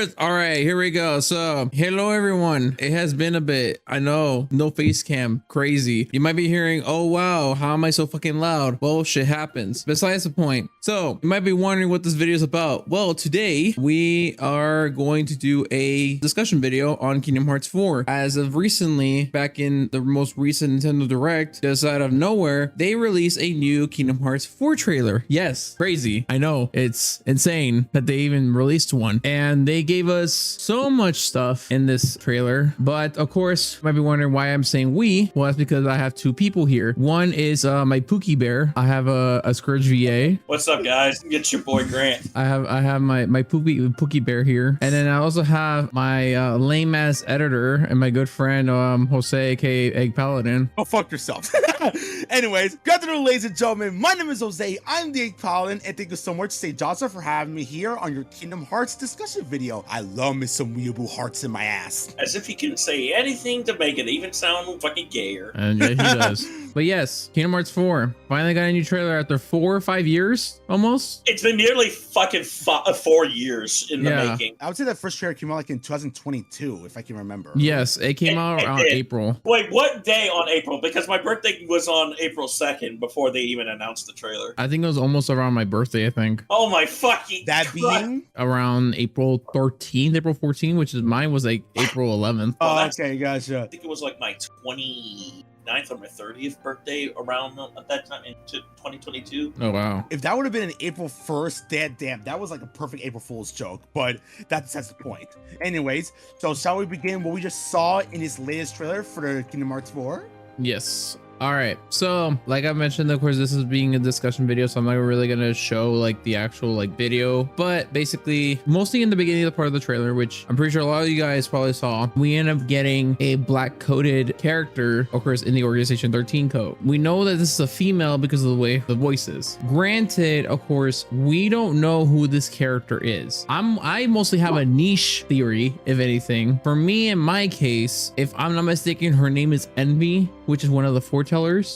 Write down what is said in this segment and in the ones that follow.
Cheers. All right, here we go. So, hello everyone. It has been a bit. I know, no face cam, crazy. You might be hearing, oh wow, how am I so fucking loud? Well, shit happens. Besides the point. So, you might be wondering what this video is about. Well, today we are going to do a discussion video on Kingdom Hearts 4. As of recently, back in the most recent Nintendo Direct, just out of nowhere, they released a new Kingdom Hearts 4 trailer. Yes, crazy. I know, it's insane that they even released one. And they gave us so much stuff in this trailer, but of course you might be wondering why I'm saying we. Well, that's because I have two people here. One is my Pookie Bear. I have a Scourge VA. What's up, guys? It's your boy Grant. I have my Pookie Bear here, and then I also have my lame ass editor and my good friend Jose, aka Egg Paladin. Oh, fuck yourself. Anyways, good afternoon, ladies and gentlemen. My name is Jose. I'm the Egg Paladin, and thank you so much, St. Joseph, for having me here on your Kingdom Hearts discussion video. I love me some weeaboo hearts in my ass. As if he can say anything to make it even sound fucking gayer. And yeah, he does. But yes, Kingdom Hearts 4 finally got a new trailer after 4 or 5 years almost. It's been nearly fucking 4 years in the making. I would say that first trailer came out like in 2022, if I can remember. Yes, it came out around April. Wait, what day on April? Because my birthday was on April 2nd before they even announced the trailer. I think it was almost around my birthday, I think. Oh my fucking That being? Around April 13th, April 14th, which is mine was like April 11th. Oh, okay, gotcha. I think it was like my 29th or my 30th birthday around at that time into 2022. Oh wow. If that would have been an April 1st, damn, that was like a perfect April Fool's joke, but that's the point. Anyways, so shall we begin what we just saw in this latest trailer for the Kingdom Hearts 4? Yes. All right, so like I mentioned, of course, this is being a discussion video, so I'm not really gonna show like the actual like video, but basically mostly in the beginning of the part of the trailer, which I'm pretty sure a lot of you guys probably saw, we end up getting a black coated character, of course, in the Organization 13 coat. We know that this is a female because of the way the voice is. Granted, of course, we don't know who this character is. I mostly have a niche theory, if anything. For me, in my case, if I'm not mistaken, her name is Envy, which is one of the foretellers,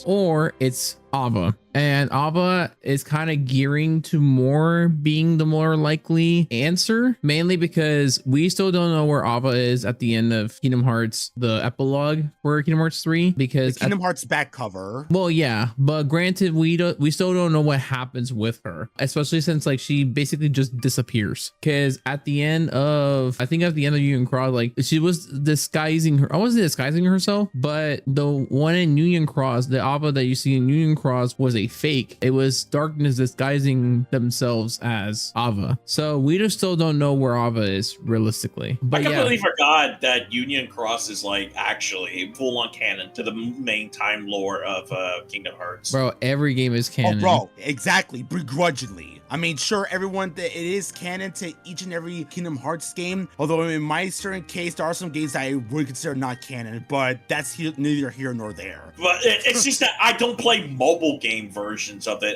or it's Ava. And Ava is kind of gearing to more being the more likely answer, mainly because we still don't know where Ava is at the end of Kingdom Hearts, the epilogue for Kingdom Hearts 3, because the Kingdom Hearts back cover. Well, yeah, but granted, we still don't know what happens with her, especially since like she basically just disappears. Because at the end of, I think at the end of Union Cross, like she was disguising her. I wasn't disguising herself, but the one in Union Cross, the Ava that you see in Union Cross was a fake. It was darkness disguising themselves as Ava. So we just still don't know where Ava is realistically. But I completely forgot that Union Cross is like actually full-on canon to the main time lore of Kingdom Hearts. Bro, every game is canon. Oh, bro, exactly, begrudgingly. I mean, sure, everyone, it is canon to each and every Kingdom Hearts game, although in my certain case, there are some games that I would consider not canon, but that's neither here nor there. But it's just that I don't play mobile game versions of it.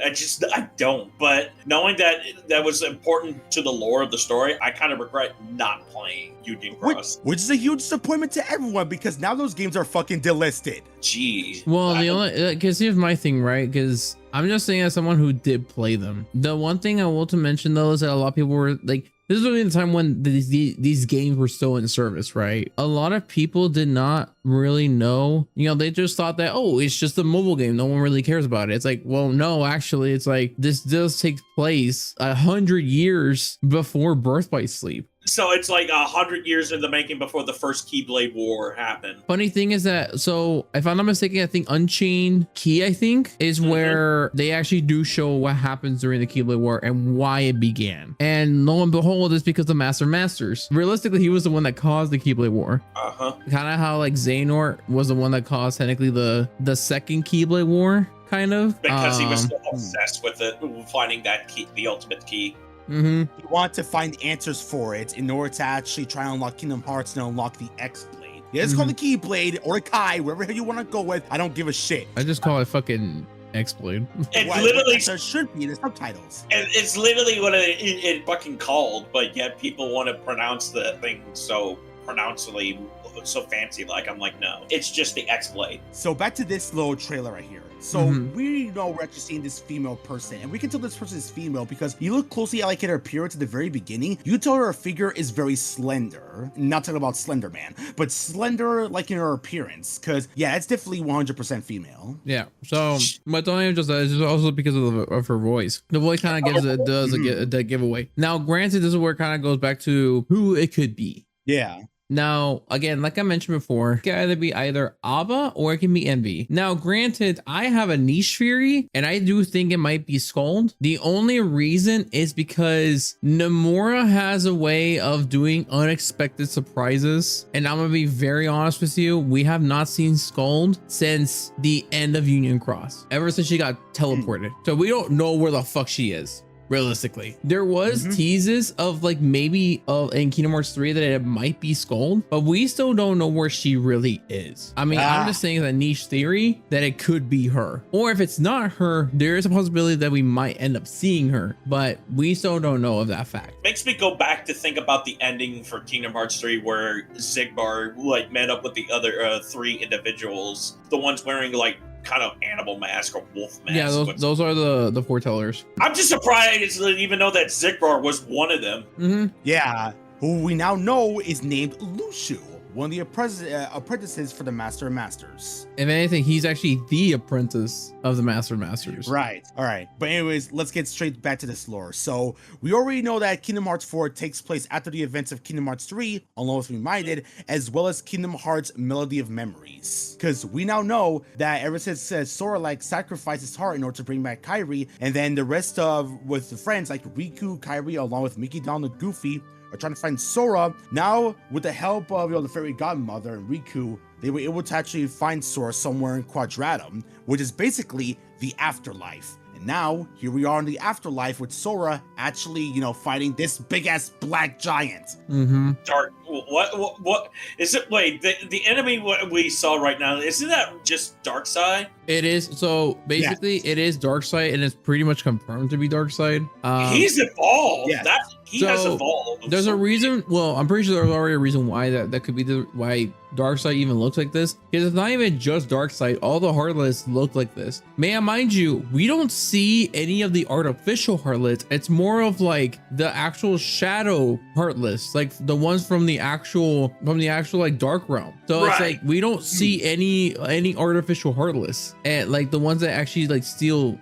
I don't. But knowing that that was important to the lore of the story, I kind of regret not playing Union Cross. Which is a huge disappointment to everyone, because now those games are fucking delisted. Gee. Well, the only, because here's my thing, right? Because I'm just saying, as someone who did play them, the one thing I want to mention though is that a lot of people were like, this is really the time when these games were still in service, right? A lot of people did not really know, they just thought that, oh, it's just a mobile game, no one really cares about it. It's like, well, no, actually, it's like this does take place 100 years before Birth by Sleep. So it's like 100 years in the making before the first Keyblade War happened. Funny thing is that, so if I'm not mistaken, I think Unchained Key, I think, is where they actually do show what happens during the Keyblade War and why it began. And lo and behold, it's because of Master Masters. Realistically, he was the one that caused the Keyblade War. Kind of how like Xehanort was the one that caused technically the second Keyblade War, kind of. Because he was so obsessed with it, finding that key, the ultimate key. You want to find answers for it in order to actually try and unlock Kingdom Hearts and unlock the X-Blade. Yeah, it's called the Keyblade or the Kai, wherever you want to go with. I don't give a shit. I just call it fucking X-Blade. It's literally, there should be in the subtitles. It's literally what it fucking called, but yet people want to pronounce the thing so pronouncedly so fancy like. I'm like, no, it's just the X-Blade. So back to this little trailer right here. So we know we're actually seeing this female person, and we can tell this person is female because you look closely at like her appearance at the very beginning. You can tell her figure is very slender. Not talking about Slender Man, but slender like in her appearance. Because yeah, it's definitely 100% female. Yeah. So, but don't even just that. It's just also because of her voice. The voice kind of gives it does a giveaway. Now, granted, this is where it kind of goes back to who it could be. Yeah. Now, again, like I mentioned before, it can either Ava or it can be Envy. Now, granted, I have a niche theory, and I do think it might be Scold. The only reason is because Nomura has a way of doing unexpected surprises. And I'm going to be very honest with you, we have not seen Scold since the end of Union Cross, ever since she got teleported. So we don't know where the fuck she is. Realistically, there was teases of like maybe in Kingdom Hearts 3 that it might be Scold, but we still don't know where she really is. I mean, I'm just saying that niche theory that it could be her, or if it's not her, there is a possibility that we might end up seeing her, but we still don't know of that fact. Makes me go back to think about the ending for Kingdom Hearts 3 where Zigbar like met up with the other 3 individuals, the ones wearing like kind of animal mask or wolf mask. Yeah, those are the foretellers. I'm just surprised that even though that Zigbar was one of them. Yeah, who we now know is named Lushu, one of the apprentices for the Master of Masters. If anything, he's actually the apprentice of the Master of Masters. Right. All right. But anyways, let's get straight back to this lore. So we already know that Kingdom Hearts 4 takes place after the events of Kingdom Hearts 3, along with Reminded, as well as Kingdom Hearts Melody of Memories. Because we now know that ever since Sora like sacrificed his heart in order to bring back Kairi, and then the rest of with the friends like Riku, Kairi, along with Mickey, Donald, and Goofy, are trying to find Sora. Now, with the help of the fairy godmother and Riku, they were able to actually find Sora somewhere in Quadratum, which is basically the afterlife. And now, here we are in the afterlife with Sora actually, fighting this big-ass black giant. Dark, what is it? Wait, the enemy we saw right now, isn't that just Darkseid? It is. So basically, It is Darkseid, and it's pretty much confirmed to be Darkseid. He's evolved. Yes. He has evolved. There's a reason. Well, I'm pretty sure there's already a reason why that could be why Darkseid even looks like this. Because it's not even just Darkseid. All the Heartless look like this. May I mind you, we don't see any of the artificial Heartless. It's more of like the actual Shadow Heartless, like the ones from the actual like Dark Realm. So It's like we don't see any artificial Heartless, and like the ones that actually like steal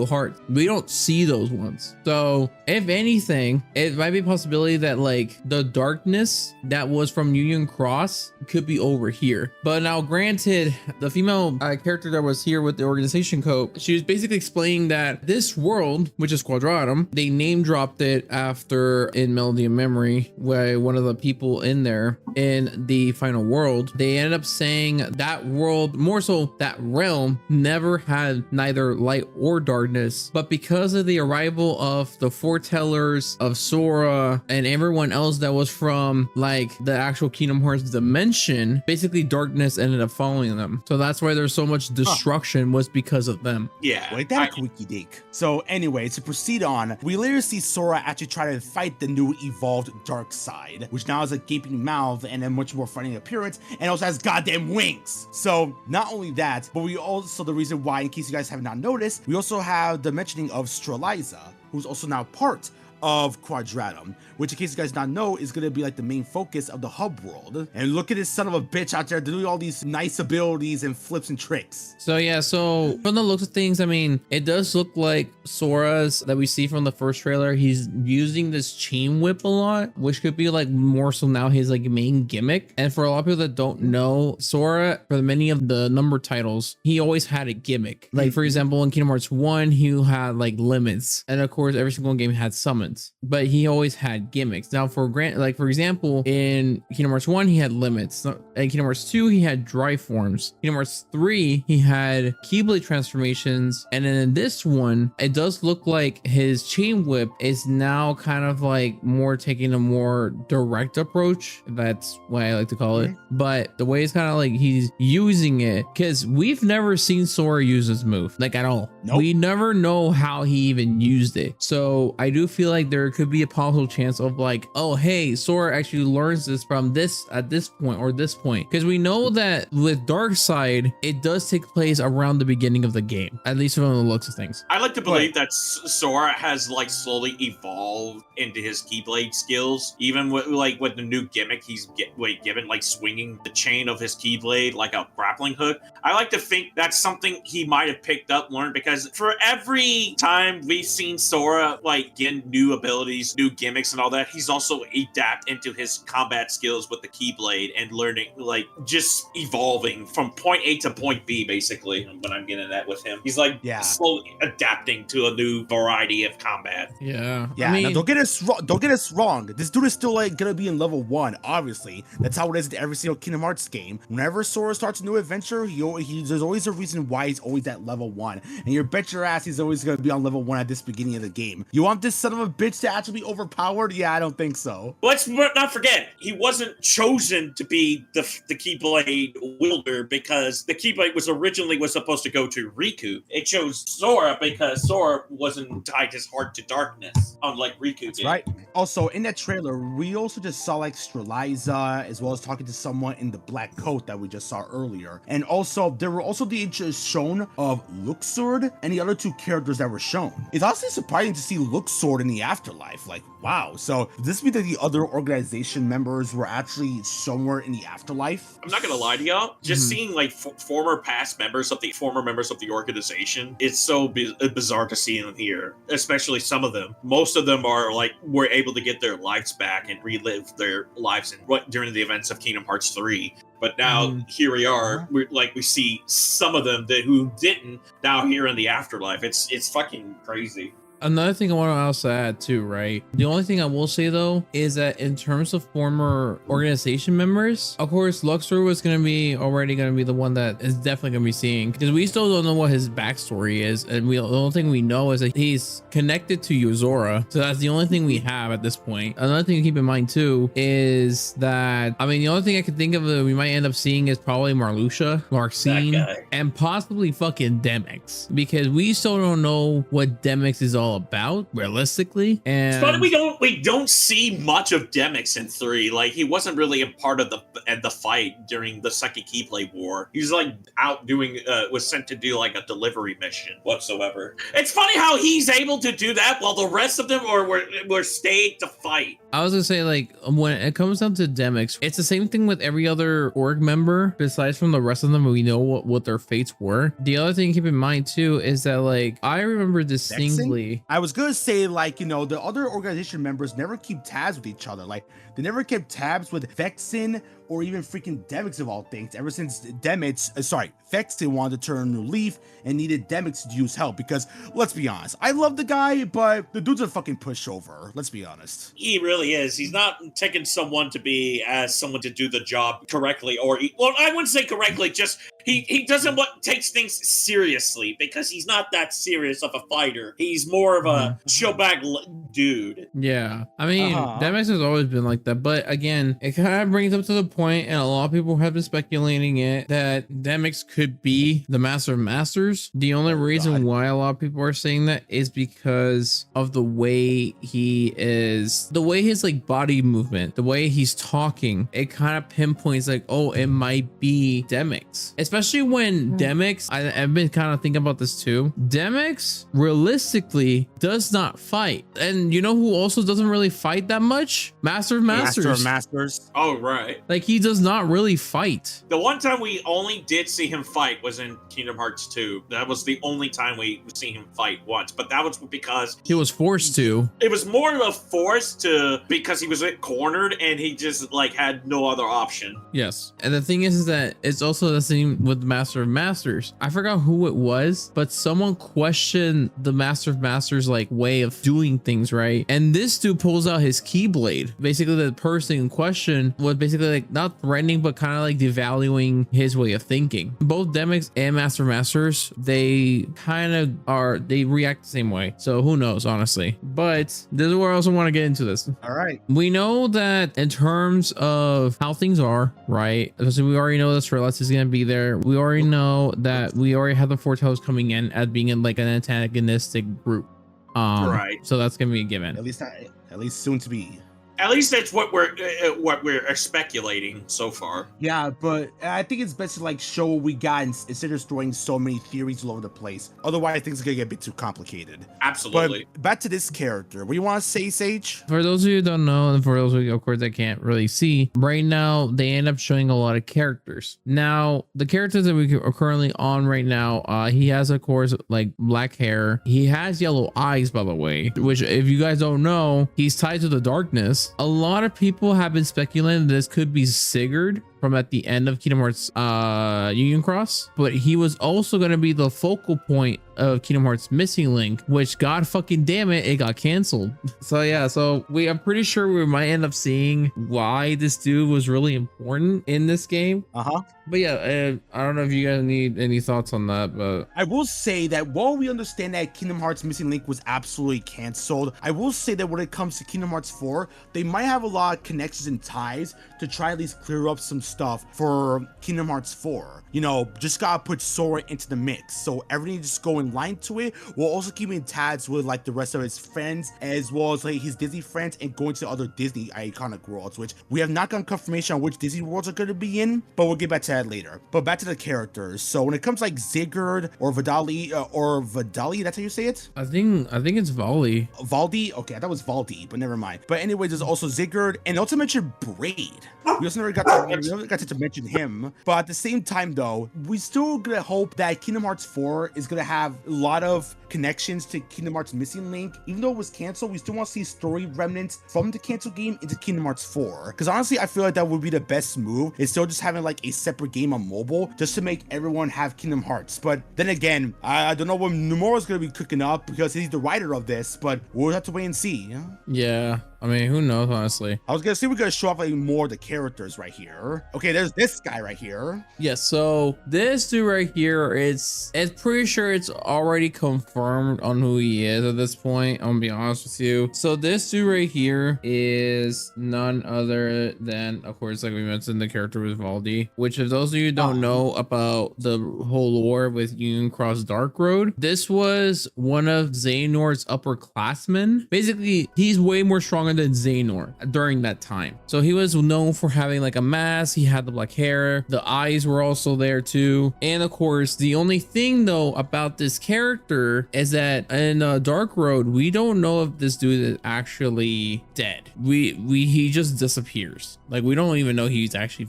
hearts. We don't see those ones. So if anything, it might be a possibility that like the darkness that was from Union Cross could be over here. But now, granted, the female character that was here with the organization code, she was basically explaining that this world, which is Quadratum, they name dropped it after in Melody of Memory, where one of the people in there in the final world, they ended up saying that world, more so that realm, never had neither light or darkness, but because of the arrival of the foretellers of Sora and everyone else that was from like the actual Kingdom Hearts dimension, basically darkness ended up following them. So that's why there's so much destruction was because of them. Yeah. Like that quickie dink. So anyway, to proceed on, we later see Sora actually try to fight the new evolved Darkseid, which now has a gaping mouth and a much more frightening appearance, and also has goddamn wings. So not only that, but we also, the reason why, in case you guys have not noticed, we also have the mentioning of Streliza, who's also now part of Quadratum, which in case you guys not know is going to be like the main focus of the hub world. And look at this son of a bitch out there doing all these nice abilities and flips and tricks. So yeah, so from the looks of things, I mean, it does look like Sora's that we see from the first trailer, he's using this chain whip a lot, which could be like more so now his like main gimmick. And for a lot of people that don't know, Sora, for many of the number titles, he always had a gimmick. Like for example, in Kingdom Hearts 1, he had like limits, and of course every single game had summons, but he always had gimmicks. Now for example, in Kingdom Hearts 1 he had limits, in Kingdom Hearts 2 he had dry forms, Kingdom Hearts 3 he had Keyblade transformations, and then in this one it does look like his chain whip is now kind of like more taking a more direct approach, that's what I like to call it. But the way it's kind of like he's using it, because we've never seen Sora use this move like at all. Nope. We never know how he even used it. So I do feel like there could be a possible chance of like, oh, hey, Sora actually learns this from this at this point or this point. Because we know that with Darkseid, it does take place around the beginning of the game, at least from the looks of things. I like to believe that Sora has like slowly evolved into his Keyblade skills, even with the new gimmick he's given, like swinging the chain of his Keyblade like a grappling hook. I like to think that's something he might have picked up, learned, because for every time we've seen Sora like get new abilities, new gimmicks and all that, he's also adapt into his combat skills with the Keyblade and learning, like just evolving from point A to point B, basically. When I'm getting that with him, he's like slowly adapting to a new variety of combat. Yeah. I mean, now don't get us wrong. This dude is still like gonna be in level 1. Obviously, that's how it is in every single Kingdom Hearts game. Whenever Sora starts a new adventure, there's always a reason why he's always at level 1, and you bet your ass he's always gonna be on level 1 at this beginning of the game. You want this son of a bitch to actually be overpowered? Yeah, I don't think so. Let's not forget, he wasn't chosen to be the Keyblade wielder because the Keyblade was supposed to go to Riku. It chose Sora because Sora wasn't tied his heart to darkness, unlike Riku. That's right. Also, in that trailer, we also just saw like Streliza, as well as talking to someone in the black coat that we just saw earlier. And also, there were also the images shown of Luxord and the other 2 characters that were shown. It's honestly surprising to see Luxord in the afterlife. Like, wow. So, does this mean that the other organization members were actually somewhere in the afterlife? I'm not gonna lie to y'all. Just seeing like former members of the organization, it's so bizarre to see them here. Especially some of them. Most of them are like were able to get their lives back and relive their lives during the events of Kingdom Hearts 3. But now here we are. We see some of them who didn't now here in the afterlife. It's fucking crazy. Another thing I want to also add too, right? The only thing I will say though is that in terms of former organization members, of course, Luxor was already gonna be the one that is definitely gonna be seeing, because we still don't know what his backstory is, and the only thing we know is that he's connected to Yozora, so that's the only thing we have at this point. Another thing to keep in mind too is that, I mean, the only thing I can think of that we might end up seeing is probably Marluxia, Marcine, and possibly fucking Demyx, because we still don't know what Demyx is all about realistically. And it's funny we don't see much of Demyx in 3. Like, he wasn't really a part of the fight during the second Keyblade War. He's like out doing was sent to do like a delivery mission whatsoever. It's funny how he's able to do that while the rest of them were staying to fight. I was gonna say, like, when it comes down to Demyx, it's the same thing with every other org member besides from the rest of them. We know what their fates were. The other thing to keep in mind too is that, like, I remember distinctly, I was gonna say, like, you know, the other organization members never keep tabs with each other. Like, they never kept tabs with Vexen or even freaking Demyx of all things, ever since Vexen wanted to turn a new leaf and needed Demyx to use help, because let's be honest, I love the guy, but the dude's a fucking pushover. Let's be honest. He really is. He's not taking someone to do the job correctly, well, I wouldn't say correctly, just he doesn't takes things seriously, because he's not that serious of a fighter. He's more of a chill back dude. Yeah, I mean, Demyx has always been like that, but again, it kind of brings up to the point, and a lot of people have been speculating it, that Demyx could be the Master of Masters. The only reason why a lot of people are saying that is because of the way his like body movement, the way he's talking, it kind of pinpoints like, oh, it might be Demyx. Especially when Demyx, I've been kind of thinking about this too. Demyx realistically does not fight, and you know who also doesn't really fight that much? Master of Masters. Oh, right. Like, he does not really fight. The one time we only did see him fight was in Kingdom Hearts 2. That was the only time we see him fight once, but that was because he was forced to. It was more of a force because he was cornered and he just like had no other option. Yes, and the thing is that it's also the same with Master of Masters. I forgot who it was, but someone questioned the Master of Masters like way of doing things was, right? And this dude pulls out his keyblade. Basically, the person in question was basically like not threatening, but kind of like devaluing his way of thinking. Both Demix and Masters, they kind of are, they react the same way. So who knows, honestly. But this is where I also want to get into this. All right. We know that in terms of how things are, right? So we already know that Strelitz is going to be there. We already know that we already have the Foretells coming in as being in like an antagonistic group. Right. So that's going to be a given. At least soon to be. At least that's what we're speculating so far. Yeah, but I think it's best to like show what we got instead of throwing so many theories all over the place. Otherwise, things are gonna get a bit too complicated. Absolutely. But back to this character. What do you want to say, Sage? For those of you who don't know, and for those of you, of course, that can't really see, right now, they end up showing a lot of characters. Now, the characters that we are currently on right now, he has, of course, like black hair. He has yellow eyes, by the way, which if you guys don't know, he's tied to the darkness. A lot of people have been speculating this could be Sigurd from at the end of Kingdom Hearts Union Cross, but he was also going to be the focal point of Kingdom Hearts Missing Link, which god fucking damn it got canceled. So yeah, so I'm pretty sure we might end up seeing why this dude was really important in this game. But yeah, I don't know if you guys need any thoughts on that, but I will say that while we understand that Kingdom Hearts Missing Link was absolutely canceled, I will say that when it comes to Kingdom Hearts 4, they might have a lot of connections and ties to try at least clear up some stuff for Kingdom Hearts 4. You know, just gotta put Sora into the mix, so everything just go in line to it, while also keeping tabs with like the rest of his friends, as well as like his Disney friends, and going to other Disney iconic worlds, which we have not gotten confirmation on which Disney worlds are going to be in, but we'll get back to that later. But back to the characters. So when it comes to like Sigurd or Vidali, that's how you say it? I think it's Volley. Valdi? Okay, I thought it was Valdi, but never mind. But anyways, there's also Sigurd, and not to mention Braid. We also never got to mention him. But at the same time though, we still gonna hope that Kingdom Hearts 4 is gonna have a lot of connections to Kingdom Hearts Missing Link. Even though it was canceled, we still want to see story remnants from the canceled game into Kingdom Hearts 4. Because honestly, I feel like that would be the best move, is still just having like a separate game on mobile, just to make everyone have Kingdom Hearts. But then again, I don't know what Nomura's gonna be cooking up, because he's the writer of this, but we'll have to wait and see. Yeah, I mean, who knows, honestly. I was gonna say we're gonna show off like more of the characters right here. Okay, there's this guy right here. Yeah, so this dude right here, it's pretty sure it's already confirmed on who he is at this point. I'm gonna be honest with you. So this dude right here is none other than, of course, like we mentioned, the character with Valdi, which if those of you who don't know about the whole lore with Union Cross Dark Road, this was one of Xehanort's upperclassmen. Basically, he's way more stronger than Xehanort during that time. So he was known for having like a mask, he had the black hair, the eyes were also there too. And of course, the only thing though about this character is that in Dark Road, we don't know if this dude is actually dead. He just disappears. Like we don't even know he's actually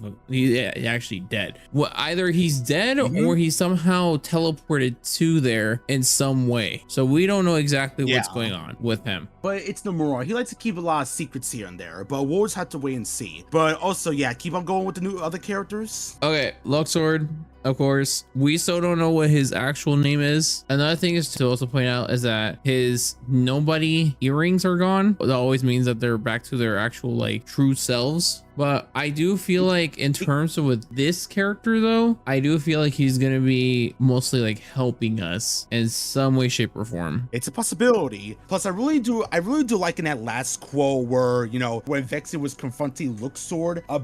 dead. Well, either he's dead or he's somehow teleported to there in some way. So we don't know exactly what's going on with him. But it's Nomura. He likes to keep a lot of secrets here and there, but we'll just have to wait and see. But also, yeah, keep on going with the new other characters. Okay, Luxord, of course. We still don't know what his actual name is. Another thing is to also point out is that his nobody earrings are gone. That always means that they're back to their actual like true selves. But I do feel like in terms of with this character though, I do feel like he's gonna be mostly like helping us in some way, shape, or form. It's a possibility. Plus, I really do like in that last quote where, you know, when Vexen was confronting Luxord. I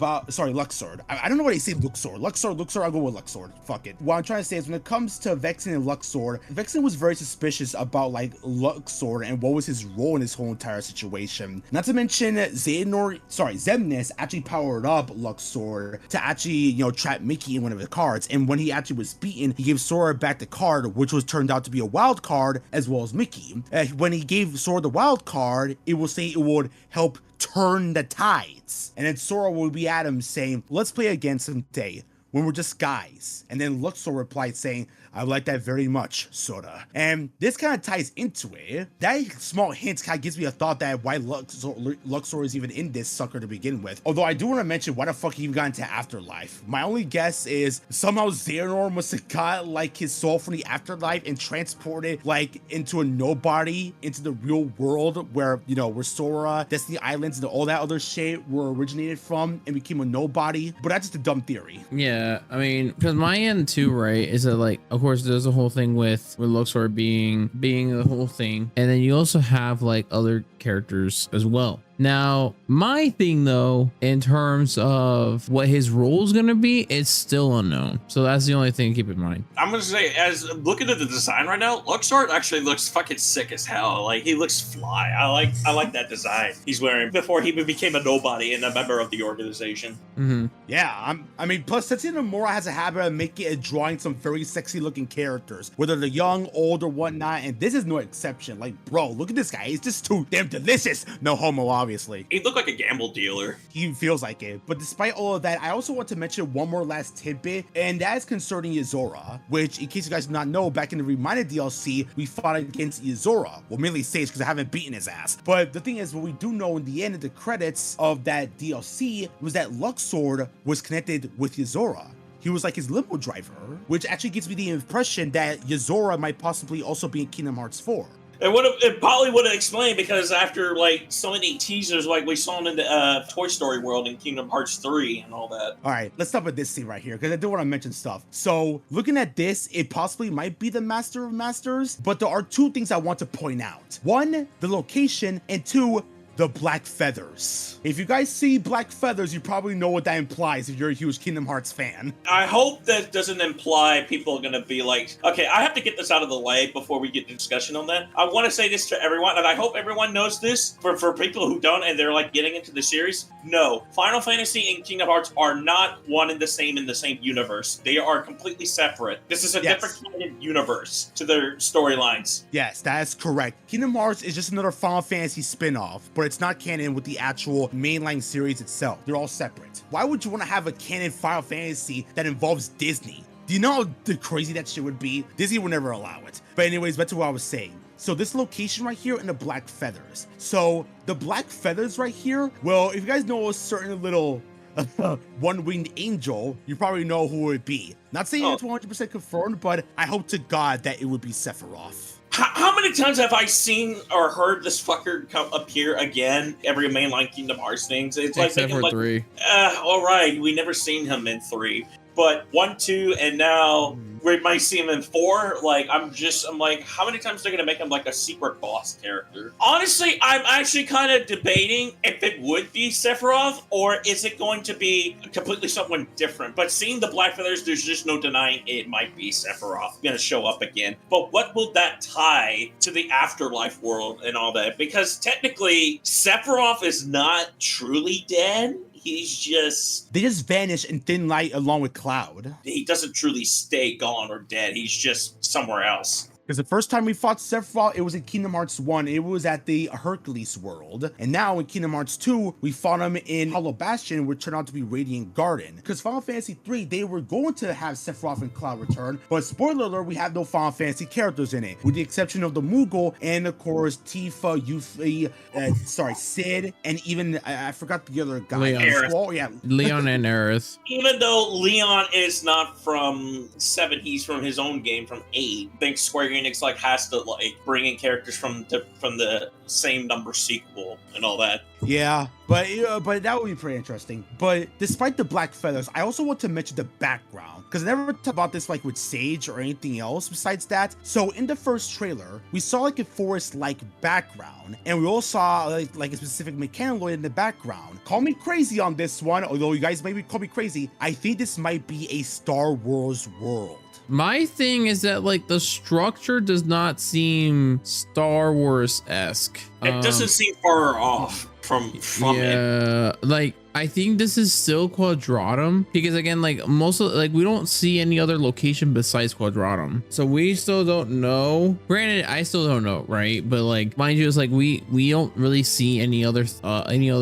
don't know what they say, Luxord, I'll go with Luxord. Fuck it. What I'm trying to say is when it comes to Vexen and Luxord, Vexen was very suspicious about like Luxord and what was his role in this whole entire situation. Not to mention Xemnas actually powered up Luxord to actually, you know, trap Mickey in one of the cards, and when he actually was beaten, he gave Sora back the card, which was turned out to be a wild card, as well as Mickey. When he gave Sora the wild card, it will say it would help turn the tides, and then Sora will be at him saying, let's play again someday when we're just guys. And then Luxor replied saying, I like that very much, Sora. And this kind of ties into it. That small hint kind of gives me a thought that why Luxor is even in this sucker to begin with. Although I do want to mention why the fuck he even got into Afterlife. My only guess is somehow Xehanort must have got like his soul from the Afterlife and transported like into a nobody into the real world where, you know, where Sora, Destiny Islands, and all that other shit were originated from and became a nobody. But that's just a dumb theory. Yeah, I mean, because my end too, right, is that like, of course, there's a whole thing with Luxor being the whole thing, and then you also have like other characters as well. Now, my thing though, in terms of what his role is gonna be, it's still unknown. So that's the only thing to keep in mind. I'm gonna say, as looking at the design right now, Luxor actually looks fucking sick as hell. Like, he looks fly. I like that design he's wearing before he became a nobody and a member of the organization. Mm-hmm. Yeah, I mean, plus Tetsuya Nomura has a habit of making and drawing some very sexy looking characters, whether they're young, old, or whatnot, and this is no exception. Like, bro, look at this guy. He's just too damn delicious. No homo, obviously. He looked like a gamble dealer. He feels like it. But despite all of that, I also want to mention one more last tidbit, and that is concerning Yozora, which, in case you guys do not know, back in the Reminded DLC, we fought against Yozora. Well, mainly Sage, because I haven't beaten his ass. But the thing is, what we do know in the end of the credits of that DLC was that Luxord was connected with Yozora. He was like his limo driver, which actually gives me the impression that Yozora might possibly also be in Kingdom Hearts 4. It probably would have explained, because after like so many teasers, like we saw him in the Toy Story world in Kingdom Hearts 3 and all that. All right, let's stop with this scene right here, because I do want to mention stuff. So looking at this, it possibly might be the Master of Masters, but there are two things I want to point out. One, the location, and two, the black feathers. If you guys see black feathers, you probably know what that implies if you're a huge Kingdom Hearts fan. I hope that doesn't imply people are going to be like, okay, I have to get this out of the way before we get to discussion on that. I want to say this to everyone, and I hope everyone knows this. For people who don't and they're like getting into the series, no, Final Fantasy and Kingdom Hearts are not one and the same in the same universe. They are completely separate. This is a different kind of universe to their storylines. Yes, that is correct. Kingdom Hearts is just another Final Fantasy spin-off, but it's not canon with the actual mainline series itself. They're all separate. Why would you want to have a canon Final Fantasy that involves Disney? Do you know how crazy that shit would be? Disney would never allow it. But anyways, back to what I was saying. So this location right here and the black feathers. So the black feathers right here, well, if you guys know a certain little one-winged angel, you probably know who it would be. Not saying it's 100% confirmed, but I hope to God that it would be Sephiroth. How many times have I seen or heard this fucker come appear again? Every mainline Kingdom Hearts things. It's like, except for 3. All right, we never seen him in 3, but 1, 2, and now we might see him in 4. Like, I'm like, how many times they're gonna make him like a secret boss character? Honestly, I'm actually kind of debating if it would be Sephiroth or is it going to be completely someone different. But seeing the black feathers, there's just no denying it might be Sephiroth gonna show up again. But what will that tie to the afterlife world and all that? Because technically, Sephiroth is not truly dead. They just vanish in thin light along with Cloud. He doesn't truly stay gone or dead. He's just somewhere else. Because the first time we fought Sephiroth, it was in Kingdom Hearts 1. It was at the Hercules world. And now in Kingdom Hearts 2, we fought him in Hollow Bastion, which turned out to be Radiant Garden. Because Final Fantasy 3, they were going to have Sephiroth and Cloud return. But spoiler alert, we have no Final Fantasy characters in it. With the exception of the Moogle and, of course, Tifa, Yuffie, Sid, and even, I forgot the other guy. Leon and Aerith. Even though Leon is not from 7, he's from his own game, from 8. I think Square Enix has to bring in characters from the same number sequel and all that. Yeah, but that would be pretty interesting. But despite the black feathers, I also want to mention the background, because I never talked about this with Sage or anything else besides that. So in the first trailer, we saw a forest-like background, and we all saw like a specific mechanoid in the background. Call me crazy on this one, although you guys maybe call me crazy. I think this might be a Star Wars world. My thing is that the structure does not seem Star Wars-esque. It doesn't seem far off from it. Yeah, I think this is still Quadratum because again, like most of like we don't see any other location besides Quadratum, so we still don't know. Granted, I still don't know, right? But like mind you, it's like we don't really see any other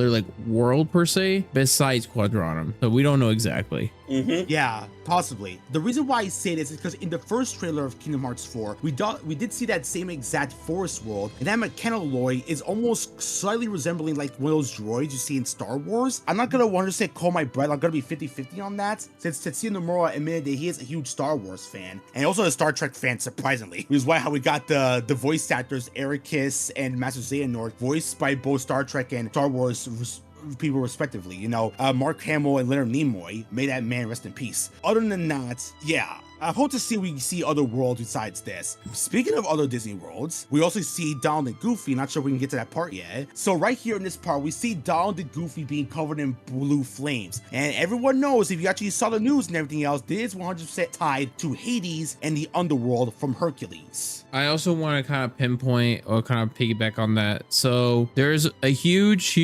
like world per se besides Quadratum, so we don't know exactly. Yeah, possibly. The reason why I say this is because in the first trailer of Kingdom Hearts 4, we did see that same exact forest world, and that mechanoloi is almost slightly resembling like one of those droids you see in Star Wars. I'm not gonna want to say call my breath, I'm gonna be 50-50 on that, since Tetsuya Nomura admitted that he is a huge Star Wars fan, and also a Star Trek fan, surprisingly. Which is why how we got the voice actors Ericus and Master Xehanort voiced by both Star Trek and Star Wars people respectively. You know, Mark Hamill and Leonard Nimoy. May that man rest in peace. Other than that, yeah, I hope to see we see other worlds besides this. Speaking of other Disney worlds, we also see Donald and Goofy. Not sure we can get to that part yet. So right here in this part, we see Donald and Goofy being covered in blue flames. And everyone knows, if you actually saw the news and everything else, this is 100% tied to Hades and the underworld from Hercules. I also want to kind of pinpoint or kind of piggyback on that. So there's a huge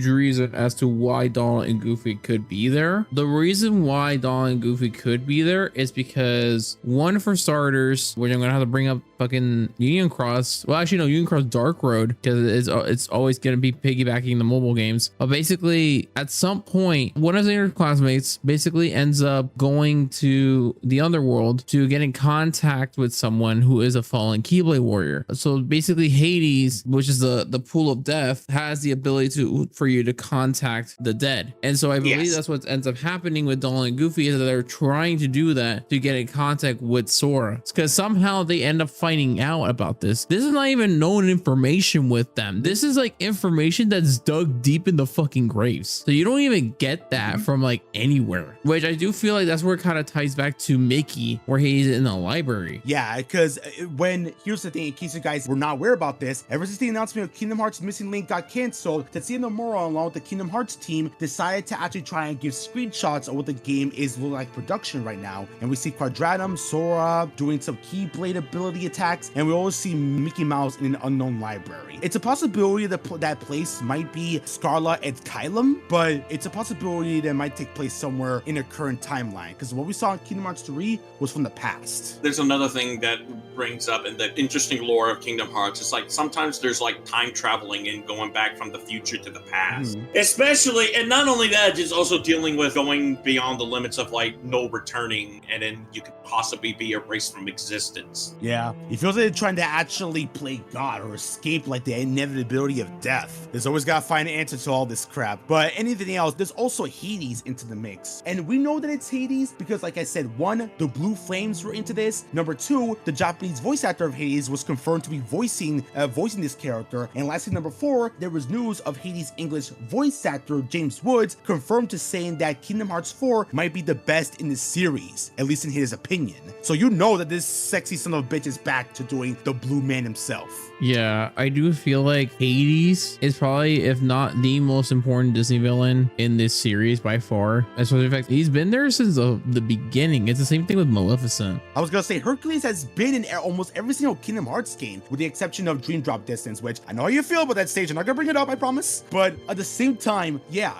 reason as to why Donald and Goofy could be there. The reason why Donald and Goofy could be there is because, one, for starters, which I'm gonna have to bring up fucking Union Cross. Well, actually no, Union Cross Dark Road, because it's always gonna be piggybacking the mobile games. But basically, at some point, one of their classmates basically ends up going to the underworld to get in contact with someone who is a fallen Keyblade warrior. So basically, Hades, which is the pool of death, has the ability for you to contact the dead. And so I believe that's what ends up happening with Donald and Goofy, is that they're trying to do that to get in contact with Sora. It's because somehow they end up finding out about this. This is not even known information with them. This is like information that's dug deep in the fucking graves. So you don't even get that from like anywhere, which I do feel like that's where it kind of ties back to Mickey, where he's in the library. Yeah, because here's the thing, in case you guys were not aware about this, ever since the announcement of Kingdom Hearts Missing Link got canceled, Tetsuya Nomura along with the Kingdom Hearts team decided to actually try and give screenshots of what the game is like production right now. And we see Quadratum, Sora doing some Keyblade ability attacks, and we always see Mickey Mouse in an unknown library. It's a possibility that that place might be Scarlet and Kylum, but it's a possibility that might take place somewhere in a current timeline, because what we saw in Kingdom Hearts 3 was from the past. There's another thing that brings up in the interesting lore of Kingdom Hearts. It's like sometimes there's like time traveling and going back from the future to the past. Especially, and not only that, it's also dealing with going beyond the limits of like no returning, and then you could possibly be erased from existence. Yeah, it feels like they're trying to actually play God or escape like the inevitability of death. There's always gotta find an answer to all this crap. But anything else, there's also Hades into the mix. And we know that it's Hades because, like I said, one, the blue flames were into this. Number two, the Japanese voice actor of Hades was confirmed to be voicing this character. And lastly, number four, there was news of Hades' English voice actor James Woods confirmed to saying that Kingdom Hearts 4 might be the best in the series, at least in his opinion. So you know that this sexy son of a bitch is back to doing the Blue Man himself. Yeah, I do feel like Hades is probably, if not the most important Disney villain in this series by far. Especially the fact he's been there since the beginning. It's the same thing with Maleficent. I was gonna say Hercules has been in almost every single Kingdom Hearts game, with the exception of Dream Drop Distance, which I know how you feel about that stage. I'm not gonna bring it up, I promise. But at the same time, yeah,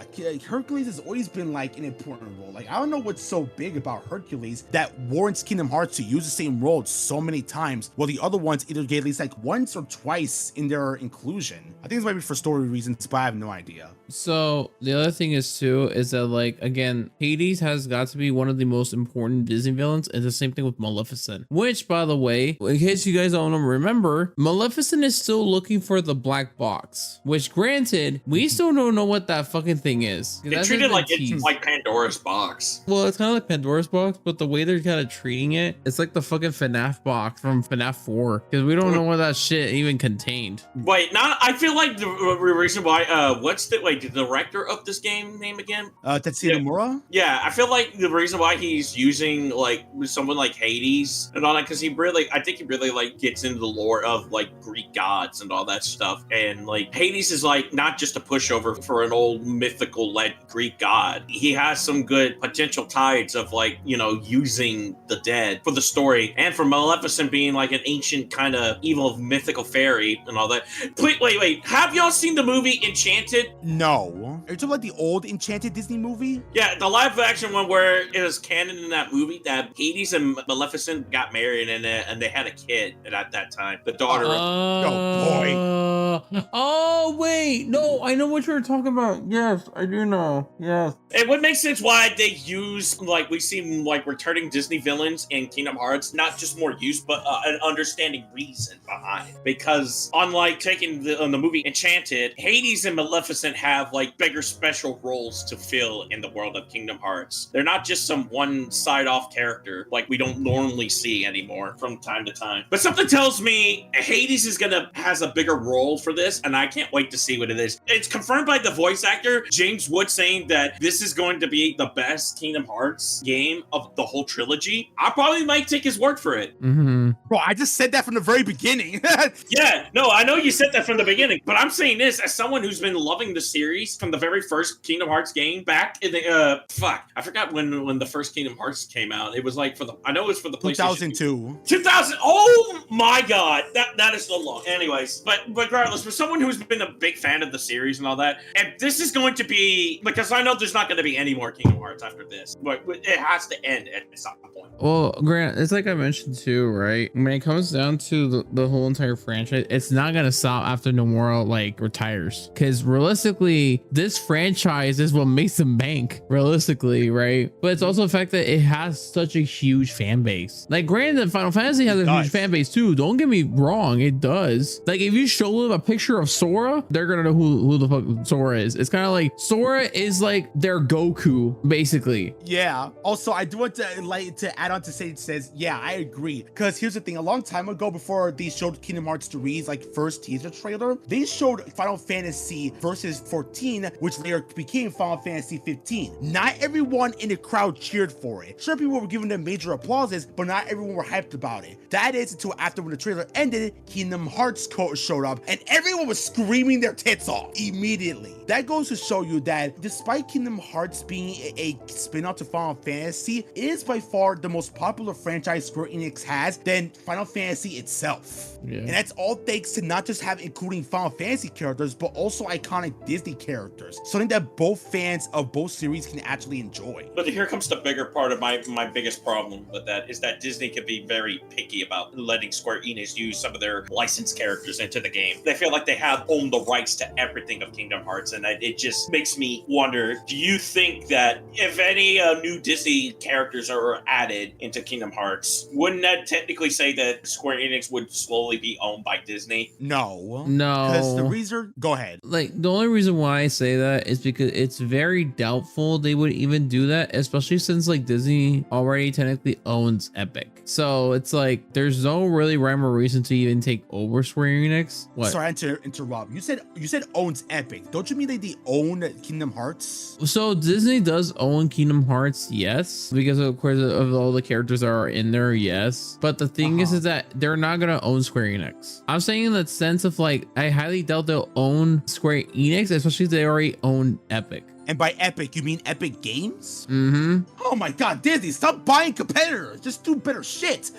Hercules has always been like an important role. Like, I don't know what's so big about Hercules that warrants Kingdom Hearts to use the same role so many times, while the other ones either get at least like once or twice in their inclusion. I think this might be for story reasons, but I have no idea. So the other thing is too, is that like, again, Hades has got to be one of the most important Disney villains. It's the same thing with Maleficent, which, by the way, in case you guys don't remember, Maleficent is still looking for the black box, which granted, we still don't know what that fucking thing is. It's treated like it's like Pandora's box. Well, it's kind of like Pandora's box, but the way they're kind of treating it, it's like the fucking FNAF box from FNAF 4, because we don't know what that shit even contained. Wait, I feel like the reason why, what's the director of this game name again? Tetsuya Nomura? Yeah, I feel like the reason why he's using like someone like Hades and all that, because I think he really like gets into the lore of like Greek gods and all that stuff. And like Hades is like not just a pushover for an old mythical Greek god. He has some good potential ties of like, using the dead for the story, and for Maleficent being like an ancient kind of evil mythical a fairy and all that. Wait. Have y'all seen the movie Enchanted? No. Are you talking about the old Enchanted Disney movie? Yeah, the live action one where it was canon in that movie that Hades and Maleficent got married and they had a kid at that time. The daughter of... Oh, wait. No, I know what you're talking about. Yes, I do know. Yes. It would make sense why they use, like, we see, like, returning Disney villains in Kingdom Hearts, not just more use, but an understanding reason behind. Because, unlike taking the movie Enchanted, Hades and Maleficent have, like, bigger special roles to fill in the world of Kingdom Hearts. They're not just some one side-off character, like we don't normally see anymore from time to time. But something tells me Hades has a bigger role for this, and I can't wait to see what it is. It's confirmed by the voice actor, James Wood, saying that this is going to be the best Kingdom Hearts game of the whole trilogy. I probably might take his word for it. Mm-hmm. Bro, I just said that from the very beginning. Yeah, no, I know you said that from the beginning, but I'm saying this as someone who's been loving the series from the very first Kingdom Hearts game back in the, I forgot when the first Kingdom Hearts came out. It was like I know it was for the PlayStation 2000. Oh my God, that is so long. Anyways, but regardless, for someone who's been a big fan of the series and all that, and this is going to be, because I know there's not going to be any more Kingdom Hearts after this, but it has to end at some point. Well, Grant, it's like I mentioned too, right? When it comes down to the whole entire franchise, it's not gonna stop after Nomura like retires, because realistically, this franchise is what makes them bank. Realistically, right? But it's also the fact that it has such a huge fan base. Like, granted, Final Fantasy has a huge fan base too. Don't get me wrong, it does. Like, if you show them a picture of Sora, they're gonna know who the fuck Sora is. It's kind of like Sora is like their Goku, basically. Yeah. Also, I do want to add on to Sage says, yeah, I agree. Because here's the thing, a long time ago, before they showed Kingdom Hearts 3's like first teaser trailer, they showed Final Fantasy Versus 14, which later became Final Fantasy 15. Not everyone in the crowd cheered for it. Sure, people were giving them major applauses, but not everyone were hyped about it. That is until after when the trailer ended, Kingdom Hearts showed up, and everyone was screaming their tits off immediately. That goes to show you that despite Kingdom Hearts being a spin-off to Final Fantasy, it is by far the most popular franchise Square Enix has than Final Fantasy itself. Yeah. And that's all thanks to not just including Final Fantasy characters, but also iconic Disney characters. Something that both fans of both series can actually enjoy. But here comes the bigger part of my biggest problem with that, is that Disney can be very picky about letting Square Enix use some of their licensed characters into the game. They feel like they have owned the rights to everything of Kingdom Hearts, and it just makes me wonder, do you think that if any new Disney characters are added into Kingdom Hearts, wouldn't that technically say that Square Enix would slowly be owned by Disney? No. Because the reason, go ahead. Like, the only reason why I say that is because it's very doubtful they would even do that, especially since like Disney already technically owns Epic. So it's like there's no really rhyme or reason to even take over Square Enix. What? Sorry to interrupt. You said owns Epic. Don't you mean they own Kingdom Hearts? So Disney does own Kingdom Hearts, yes, because of course of all the characters that are in there, yes. But the thing is that they're not gonna own Square Enix. I'm saying in the sense of like, I highly doubt they'll own Square Enix, especially if they already own Epic. And by Epic, you mean Epic Games? Mm-hmm. Oh my God, Disney, stop buying competitors. Just do better shit.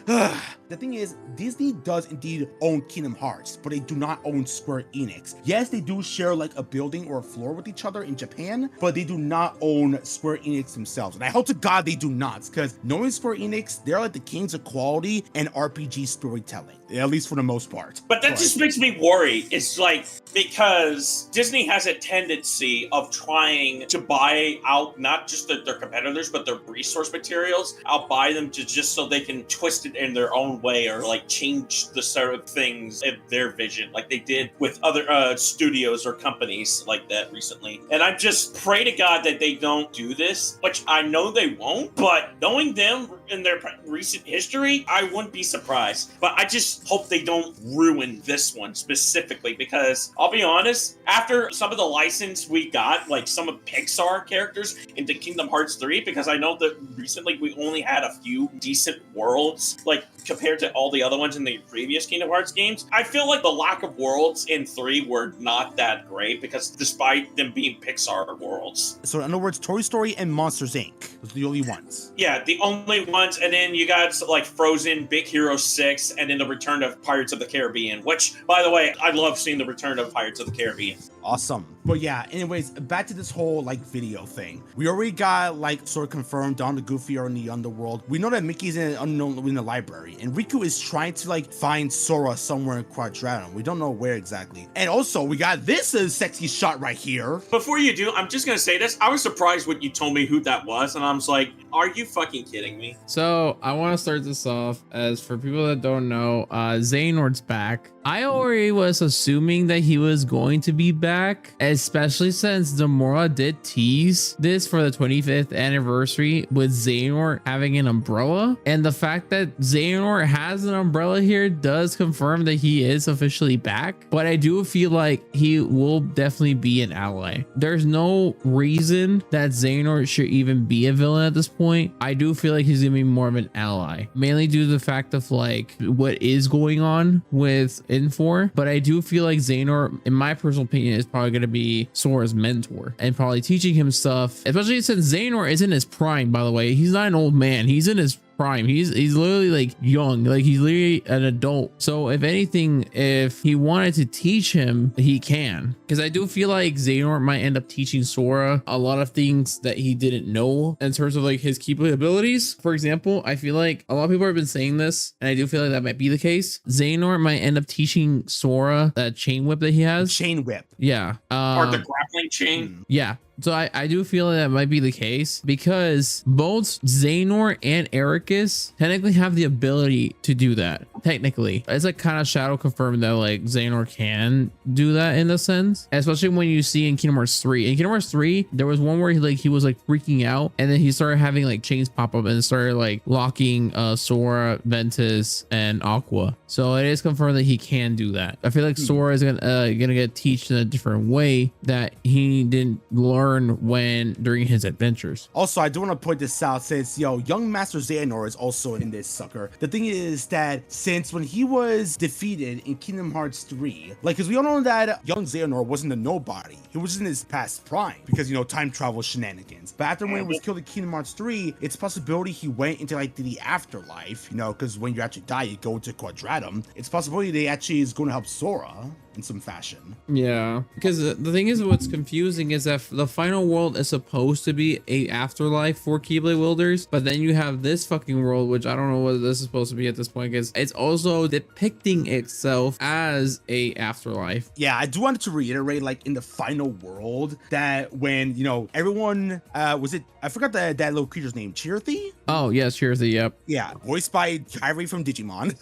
The thing is, Disney does indeed own Kingdom Hearts, but they do not own Square Enix. Yes, they do share like a building or a floor with each other in Japan, but they do not own Square Enix themselves. And I hope to God they do not, because knowing Square Enix, they're like the kings of quality and RPG storytelling, at least for the most part. But that just makes me worried. It's like, because Disney has a tendency of trying to buy out not just their competitors, but their resource materials. I'll buy them just so they can twist it in their own way, or like change the sort of things of their vision, like they did with other studios or companies like that recently. And I just pray to God that they don't do this, which I know they won't, but knowing them in their recent history, I wouldn't be surprised. But I just hope they don't ruin this one specifically, because I'll be honest, after some of the license we got, like some of Pixar characters into Kingdom Hearts 3, because I know that recently we only had a few decent worlds, like compared to all the other ones in the previous Kingdom Hearts games. I feel like the lack of worlds in 3 were not that great, because despite them being Pixar worlds. So in other words, Toy Story and Monsters Inc. Those are the only ones. Yeah, the only ones, and then you got like Frozen, Big Hero 6, and then the return of Pirates of the Caribbean, which, by the way, I love seeing the return of Pirates of the Caribbean. Awesome. But yeah, anyways, back to this whole like video thing. We already got like sort of confirmed Don the Goofy are in the underworld. We know that Mickey's in the library, and Riku is trying to like find Sora somewhere in Quadratum. We don't know where exactly. And also, we got this sexy shot right here. Before you do, I'm just gonna say this. I was surprised when you told me who that was, and I was like, are you fucking kidding me? So I want to start this off as for people that don't know, Xehanort's back. I already was assuming that he was going to be back, especially since Demora did tease this for the 25th anniversary with Xehanort having an umbrella. And the fact that Xehanort has an umbrella here does confirm that he is officially back. But I do feel like he will definitely be an ally. There's no reason that Xehanort should even be a villain at this point. I do feel like he's gonna be more of an ally, mainly due to the fact of like what is going on with Infor. But I do feel like Xehanort, in my personal opinion, is probably going to be Sora's mentor and probably teaching him stuff, especially since Xehanort is in his prime. By the way, he's not an old man, he's in his prime. He's literally like young, like he's literally an adult. So if anything, if he wanted to teach him, he can, because I do feel like Xehanort might end up teaching Sora a lot of things that he didn't know in terms of like his Keyblade abilities. For example, I feel like a lot of people have been saying this, and I do feel like that might be the case. Xehanort might end up teaching Sora that chain whip that he has. Chain whip. Yeah. Or the grappling chain. Yeah. So I do feel that might be the case, because both Xehanort and Ericus technically have the ability to do that. Technically, it's like kind of shadow confirmed that like Xehanort can do that in a sense, especially when you see in Kingdom Hearts 3. In Kingdom Hearts 3, there was one where he was like freaking out, and then he started having like chains pop up and started like locking Sora, Ventus, and Aqua. So it is confirmed that he can do that. I feel like Sora is gonna get taught in a different way that he didn't learn during his adventures. Also, I do want to point this out, since young Master Xehanort is also in this sucker. The thing is that since when he was defeated in Kingdom Hearts 3, like, because we all know that young Xehanort wasn't a nobody, he was in his past prime because time travel shenanigans. But after when he was killed in Kingdom Hearts 3, it's a possibility he went into like the afterlife, because when you actually die you go to Quadratum. It's a possibility they actually is going to help Sora in some fashion. Yeah, because the thing is, what's confusing is that the final world is supposed to be a afterlife for Keyblade wielders, but then you have this fucking world, which I don't know what this is supposed to be at this point, because it's also depicting itself as a afterlife. Yeah, I do want to reiterate, like, in the final world, that when everyone was it, I forgot that little creature's name, Chirthy? Oh yes, Chirthy. Yep. Yeah, voiced by Kyrie from Digimon.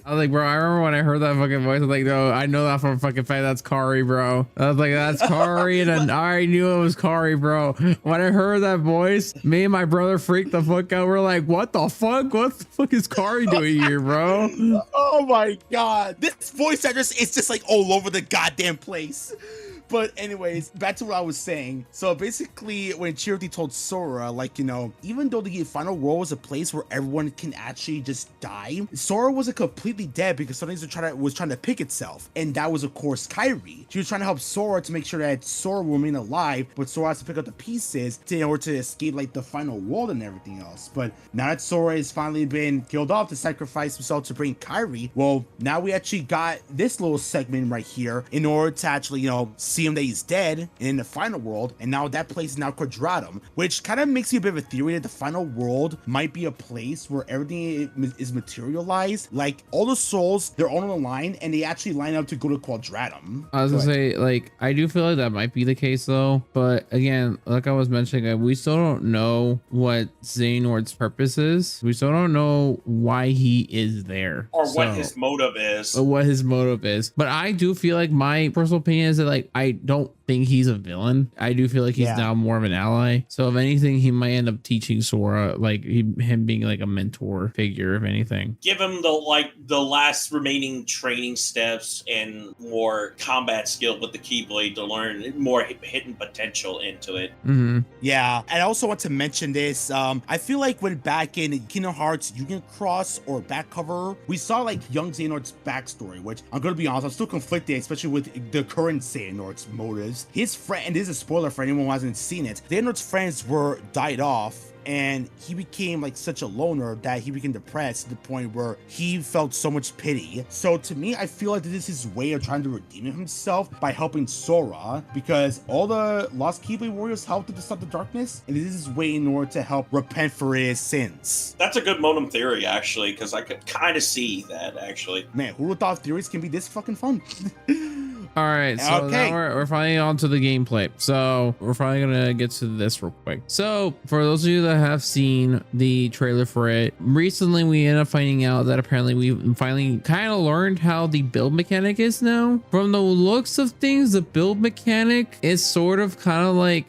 I was like, bro, I remember when I heard that fucking voice, I was like, no, I know that from fucking fact, that's Kari, bro. I was like, that's Kari, and then I already knew it was Kari, bro. When I heard that voice, me and my brother freaked the fuck out. We're like, what the fuck? What the fuck is Kari doing here, bro? Oh my god. This voice actress is just like all over the goddamn place. But anyways, back to what I was saying. So basically, when Chirruthy told Sora, like, even though the final world was a place where everyone can actually just die, Sora wasn't completely dead because something was trying to pick itself. And that was, of course, Kairi. She was trying to help Sora to make sure that Sora will remain alive, but Sora has to pick up the pieces in order to escape, like, the final world and everything else. But now that Sora has finally been killed off to sacrifice himself to bring Kairi, well, now we actually got this little segment right here in order to actually, see him that he's dead in the final world, and now that place is now Quadratum, which kind of makes me a bit of a theory that the final world might be a place where everything is materialized, like all the souls, they're all on the line and they actually line up to go to Quadratum. I was gonna say, like, I do feel like that might be the case though, but again, like I was mentioning, we still don't know what Xehanort's purpose is. We still don't know why he is there, or what his motive is. But I do feel like, my personal opinion is that, like, I don't think he's a villain. I do feel like he's now more of an ally. So if anything, he might end up teaching Sora, like him being like a mentor figure, if anything. Give him the last remaining training steps and more combat skill with the Keyblade to learn more hidden potential into it. Mm-hmm. Yeah, and I also want to mention this. I feel like when back in Kingdom Hearts Union Cross or back cover, we saw like young Xehanort's backstory, which I'm gonna be honest, I'm still conflicted, especially with the current Xehanort's motives. moves, his friend, and this is a spoiler for anyone who hasn't seen it, Xehanort's friends were died off, and he became like such a loner that he became depressed to the point where he felt so much pity. So to me, I feel like this is his way of trying to redeem himself by helping Sora, because all the Lost Keyblade warriors helped him to stop the darkness, and this is his way in order to help repent for his sins. That's a good modem theory, actually, because I could kind of see that, actually. Man, who would thought theories can be this fucking fun? All right, so now we're finally on to the gameplay. So we're finally gonna get to this real quick. So for those of you that have seen the trailer for it, recently we ended up finding out that apparently we finally kind of learned how the build mechanic is now. From the looks of things, the build mechanic is sort of kind of like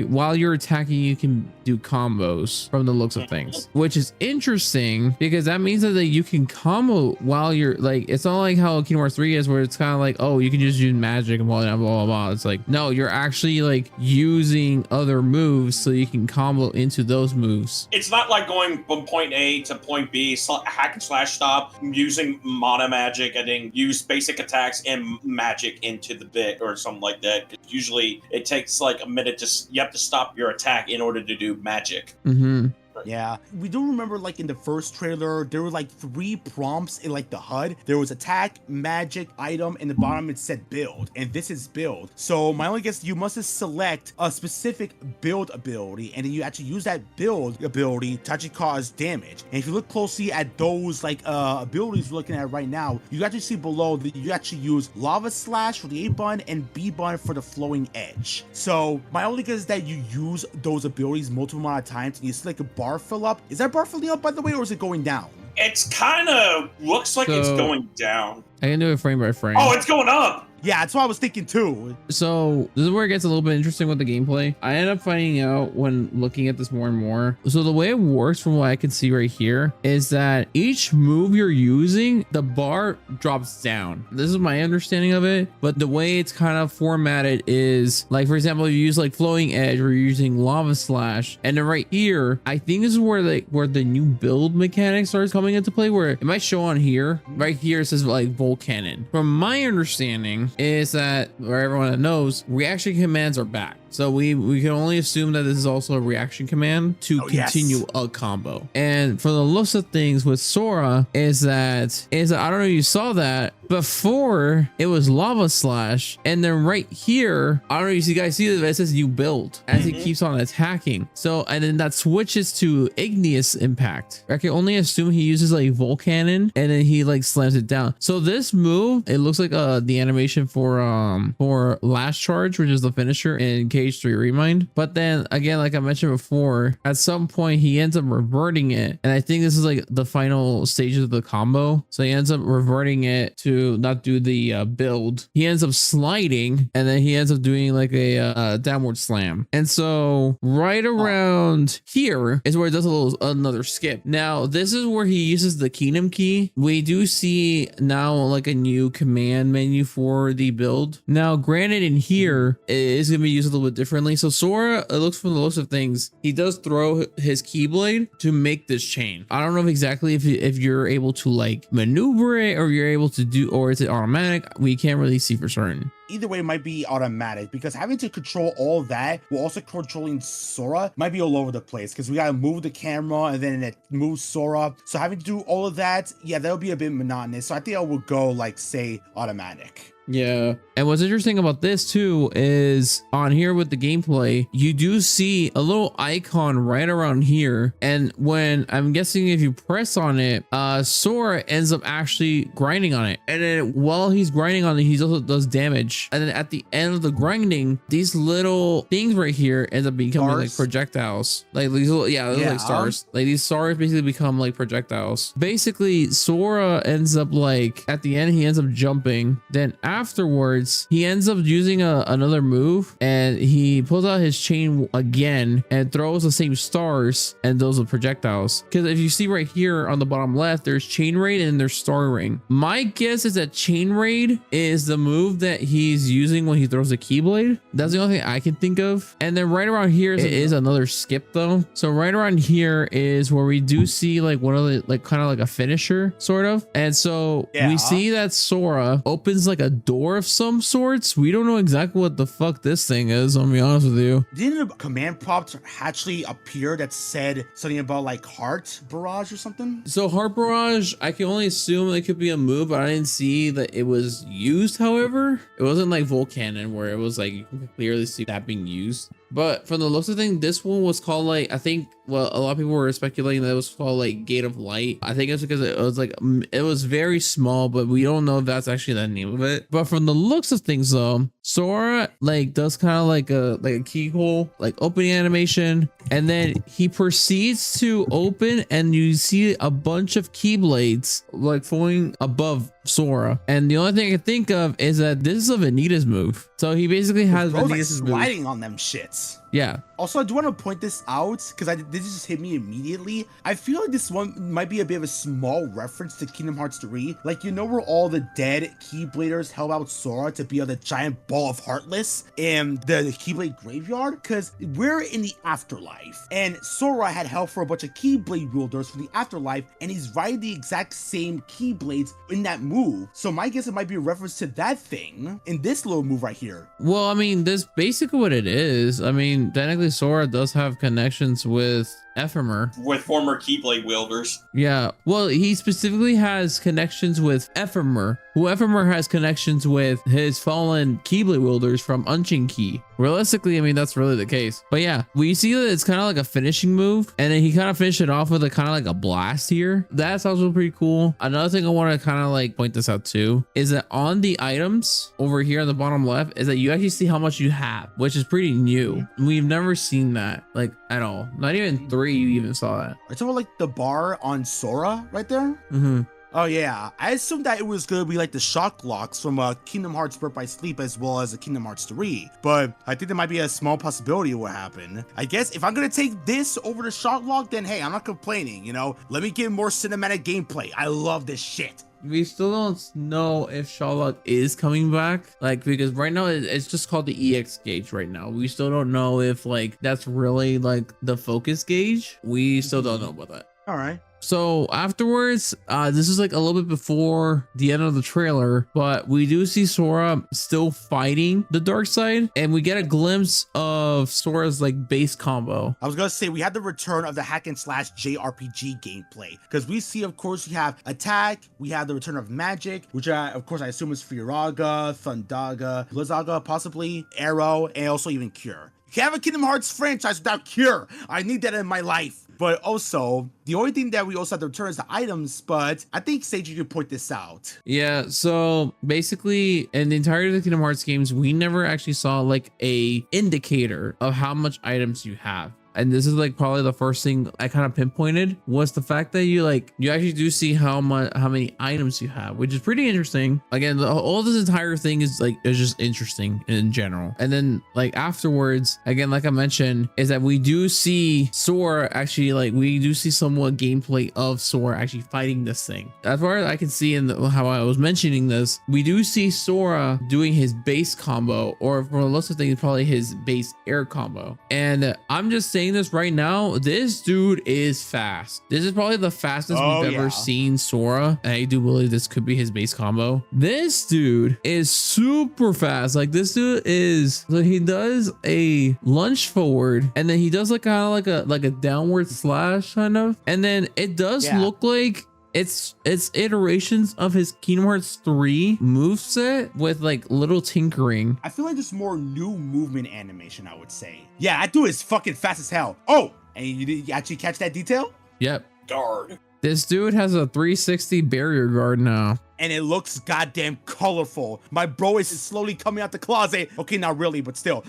while you're attacking, you can do combos from the looks of things, which is interesting because that means that you can combo while you're like, it's not like how Kingdom Hearts 3 is where it's kind of like, oh, you can just use magic and blah, blah, blah, blah. It's like, no, you're actually like using other moves so you can combo into those moves. It's not like going from point A to point B, hack and slash stop, using mana magic and then use basic attacks and magic into the bit or something like that. Usually it takes like a minute you have to stop your attack in order to do magic. Mm-hmm. Yeah, we do remember like in the first trailer, there were like 3 prompts in like the HUD. There was attack, magic, item, and the bottom it said build, and this is build. So my only guess, you must select a specific build ability, and then you actually use that build ability to actually cause damage. And if you look closely at those like abilities we're looking at right now, you actually see below that you actually use Lava Slash for the A button and B button for the flowing edge. So my only guess is that you use those abilities multiple amount of times, and you select a bar fill up. Is that bar filling up, by the way, or is it going down? It's kind of looks like it's going down. I can do it frame by frame. Oh, it's going up. Yeah, that's what I was thinking too. So this is where it gets a little bit interesting with the gameplay. I ended up finding out when looking at this more and more. So the way it works from what I can see right here is that each move you're using, the bar drops down. This is my understanding of it, but the way it's kind of formatted is like, for example, you use like flowing edge or you're using lava slash. And then right here, I think this is where the new build mechanic starts coming into play, where it might show on here. Right here, it says like Volcanon. From my understanding, is that, where everyone that knows, reaction commands are back. So we can only assume that this is also a reaction command to continue a combo. And for the looks of things with Sora is that I don't know if you saw that before, it was lava slash, and then right here, I don't know if you guys see that it says you build as he keeps on attacking. So and then that switches to igneous impact. I can only assume he uses like Volcanon and then he like slams it down. So this move, it looks like the animation for last charge, which is the finisher in Cage 3 Remind. But then again, like I mentioned before, at some point he ends up reverting it, and I think this is like the final stages of the combo. So he ends up reverting it to not do the build. He ends up sliding, and then he ends up doing like a downward slam. And so right around here is where it does another skip. Now this is where he uses the Kingdom Key. We do see now like a new command menu for the build. Now granted, in here it is going to be used a little bit differently. So Sora, it looks from the looks of things, he does throw his Keyblade to make this chain. I don't know exactly if you're able to like maneuver it, or you're able to do, or is it automatic? We can't really see for certain. Either way, it might be automatic, because having to control all that while also controlling Sora might be all over the place, because we gotta move the camera and then it moves Sora. So having to do all of that, yeah, that'll be a bit monotonous. So I think I would go like, say, automatic. Yeah. And what's interesting about this too is on here with the gameplay, you do see a little icon right around here. And when I'm guessing if you press on it, Sora ends up actually grinding on it. And then while he's grinding on it, he also does damage. And then at the end of the grinding, these little things right here end up becoming like projectiles. Like these little, like stars. Like these stars basically become like projectiles. Basically, Sora ends up like, at the end, he ends up jumping. Then afterwards, he ends up using another move, and he pulls out his chain again and throws the same stars, and those are projectiles. Because if you see right here on the bottom left, there's chain raid and there's star ring. My guess is that chain raid is the move that he's using when he throws the Keyblade. That's the only thing I can think of. And then right around here is another skip though. So right around here is where we do see like one of the, like kind of like a finisher sort of. And so we see that Sora opens like a door of some sorts. We don't know exactly what the fuck this thing is, I'll be honest with you. Didn't a command prompt actually appear that said something about like heart barrage or something? So heart barrage, I can only assume it could be a move, but I didn't see that it was used. However, it wasn't like Volcanon where it was like you can clearly see that being used. But from the looks of things, this one was called like, I think, well, a lot of people were speculating that it was called like Gate of Light. I think it's because it was like, it was very small, but we don't know if that's actually the name of it. But from the looks of things though, Sora like does kind of like a keyhole, like opening animation. And then he proceeds to open and you see a bunch of keyblades like falling above Sora. And the only thing I can think of is that this is a Vanitas move. So he basically has Vanitas like sliding on them shits. Yeah. Also, I do want to point this out because this just hit me immediately. I feel like this one might be a bit of a small reference to Kingdom Hearts 3. Like, you know where all the dead Keybladers help out Sora to be on the giant ball of Heartless in the Keyblade graveyard? Because we're in the afterlife, and Sora had help for a bunch of Keyblade wielders from the afterlife, and he's riding the exact same Keyblades in that move. So my guess it might be a reference to that thing in this little move right here. Well, I mean, that's basically what it is. I mean, technically Sora does have connections with Ephemer. With former Keyblade wielders. Yeah, well, he specifically has connections with Ephemer, who Ephemer has connections with his fallen Keyblade wielders from Unchin Key. Realistically, I mean, that's really the case. But yeah, we see that it's kind of like a finishing move, and then he kind of finished it off with a kind of like a blast here. That's also pretty cool. Another thing I want to kind of like point this out too is that on the items over here on the bottom left is that you actually see how much you have, which is pretty new. We've never seen that like at all. Not even 3 you even saw that. Are you talking about like the bar on Sora right there? Mm-hmm. Oh yeah, I assumed that it was gonna be like the shock locks from Kingdom Hearts Birth by Sleep as well as Kingdom Hearts 3, but I think there might be a small possibility of what happened. I guess if I'm gonna take this over the shock lock, then hey, I'm not complaining, you know? Let me get more cinematic gameplay. I love this shit. We still don't know if Sherlock is coming back, like, because right now it's just called the EX gauge right now. We still don't know if like that's really like the focus gauge. We still don't know about that. All right. So afterwards, this is like a little bit before the end of the trailer, but we do see Sora still fighting the dark side, and we get a glimpse of Sora's like base combo. I was gonna say we had the return of the hack and slash JRPG gameplay, because we see, of course, we have attack, we have the return of magic, which of course I assume is Firaga, Thundaga, Blizzaga, possibly Arrow, and also even Cure. You can't have a Kingdom Hearts franchise without Cure. I need that in my life. But also, the only thing that we also have to return is the items, but I think Sage, you can point this out. Yeah, so basically in the entirety of the Kingdom Hearts games, we never actually saw like a indicator of how much items you have. And this is like probably the first thing I kind of pinpointed was the fact that you actually do see how many items you have, which is pretty interesting. Again, all this entire thing is just interesting in general. And then like afterwards, again, like I mentioned, is that we do see Sora actually we do see somewhat gameplay of Sora actually fighting this thing. As far as I can see in how I was mentioning this, we do see Sora doing his base combo, or for the looks of things, probably his base air combo. And I'm just saying this right now, this dude is fast. This is probably the fastest we've ever seen Sora, and I do believe this could be his base combo. This dude is super fast. Like this dude is, so he does a lunge forward, and then he does like kind of like a downward slash kind of, and then it does look like it's iterations of his Kingdom Hearts 3 moveset with like little tinkering. I feel like there's more new movement animation, I would say. Yeah, that dude is fucking fast as hell. Oh, and you actually catch that detail? Yep. Guard. This dude has a 360 barrier guard now. And it looks goddamn colorful. My bro is slowly coming out the closet. Okay, not really, but still.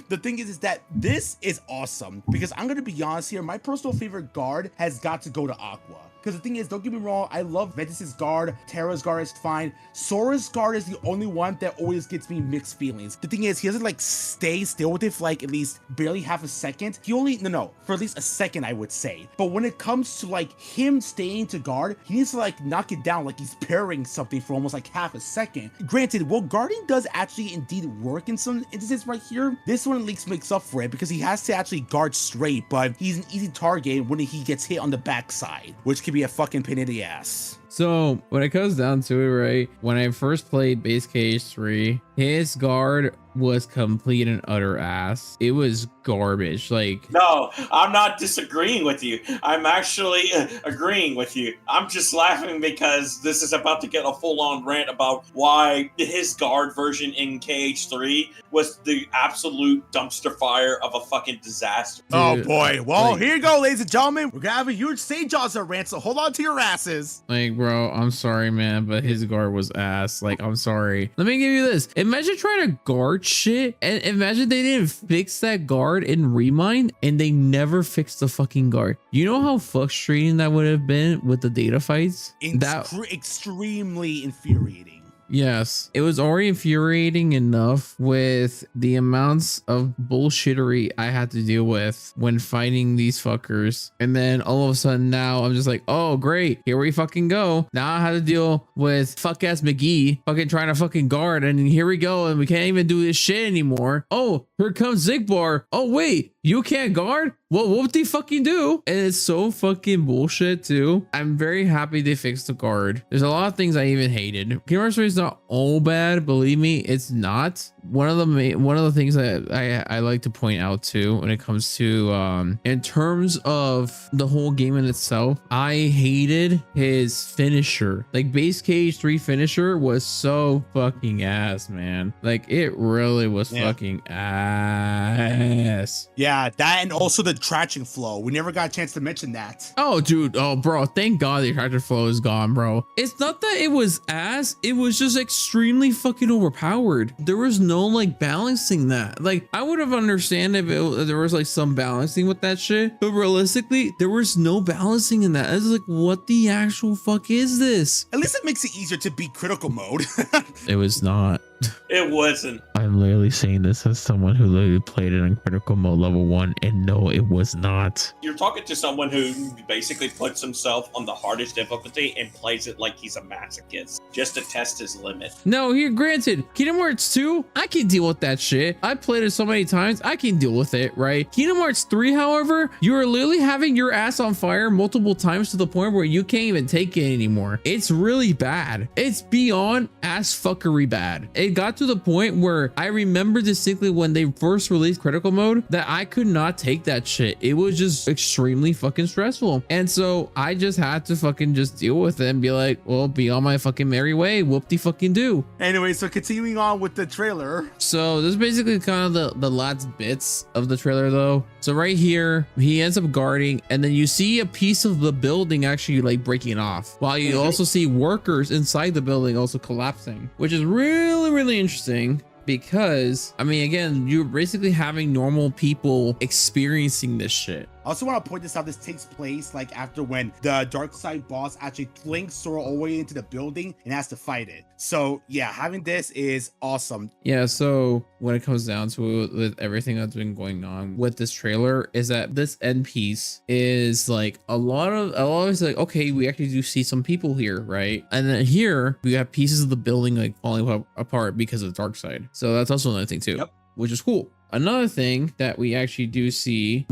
The thing is that this is awesome, because I'm gonna be honest here, my personal favorite guard has got to go to Aqua. Because the thing is, don't get me wrong, I love Ventus's guard, Terra's guard is fine. Sora's guard is the only one that always gets me mixed feelings. The thing is, he doesn't stay still with it for at least barely half a second. He only, no, for at least a second, I would say. But when it comes to him staying to guard, he needs to knock it down like he's parrying firing something for almost like half a second. Granted, while guarding does actually indeed work in some instances right here, this one at least makes up for it because he has to actually guard straight, but he's an easy target when he gets hit on the backside, which can be a fucking pain in the ass. So when it comes down to it, right, when I first played Base KH3, his guard was complete and utter ass. It was garbage. Like, no, I'm not disagreeing with you. I'm actually agreeing with you. I'm just laughing because this is about to get a full-on rant about why his guard version in KH3 was the absolute dumpster fire of a fucking disaster. Dude, oh boy. Well, like, here you go, ladies and gentlemen. We're gonna have a huge St. John's rant, so hold on to your asses. like, bro, I'm sorry, man, but his guard was ass. Like, I'm sorry. Let me give you this. Imagine trying to guard shit, and imagine they didn't fix that guard in Remind, and they never fixed the fucking guard. You know how frustrating that would have been with the data fights? Extremely infuriating. Yes, it was already infuriating enough with the amounts of bullshittery I had to deal with when fighting these fuckers. And then all of a sudden now I'm just like, oh great, here we fucking go. Now I had to deal with fuck ass McGee fucking trying to fucking guard, and here we go, and we can't even do this shit anymore. Oh, here comes Zigbar. Oh wait, you can't guard? Well, what would they fucking do? And it's so fucking bullshit too. I'm very happy they fixed the guard. There's a lot of things I even hated. Kingdom Hearts 3 is not all bad, believe me, it's not. One of the things that I like to point out too when it comes to in terms of the whole game in itself, I hated his finisher. Like Base KH3 finisher was so fucking ass, man. Like it really was fucking ass. Yeah, that and also the traction flow. We never got a chance to mention that. Oh, dude. Oh, bro. Thank God the traction flow is gone, bro. It's not that it was ass. It was just extremely fucking overpowered. There was no like balancing that. Like I would have understand if there was like some balancing with that shit, but realistically, there was no balancing in that. I was like, what the actual fuck is this? At least it makes it easier to beat critical mode. It was not. It wasn't. I'm literally saying this as someone who literally played it on critical mode level 1, and no, it was not. You're talking to someone who basically puts himself on the hardest difficulty and plays it like he's a masochist, just to test his limit. No, here, granted, Kingdom Hearts 2, I can deal with that shit. I played it so many times, I can deal with it, right? Kingdom Hearts 3, however, you are literally having your ass on fire multiple times to the point where you can't even take it anymore. It's really bad. It's beyond ass fuckery bad. It got to the point where I remember distinctly when they first released critical mode that I could not take that shit. It was just extremely fucking stressful. And so I just had to fucking just deal with it and be like, well, be on my fucking merry way. Whoop-de fucking do. Anyway, so continuing on with the trailer. So this is basically kind of the last bits of the trailer though. So right here, he ends up guarding, and then you see a piece of the building actually like breaking off, while you also see workers inside the building also collapsing, which is really, really interesting. Because I mean, again, you're basically having normal people experiencing this shit. I also want to point this out. This takes place like after when the dark side boss actually links Sora all the way into the building and has to fight it. So yeah, having this is awesome. Yeah, so when it comes down to it, with everything that's been going on with this trailer, is that this end piece is like a lot of like, okay, we actually do see some people here, right? And then here we have pieces of the building like falling apart because of the dark side. So that's also another thing too, which is cool. Another thing that we actually do see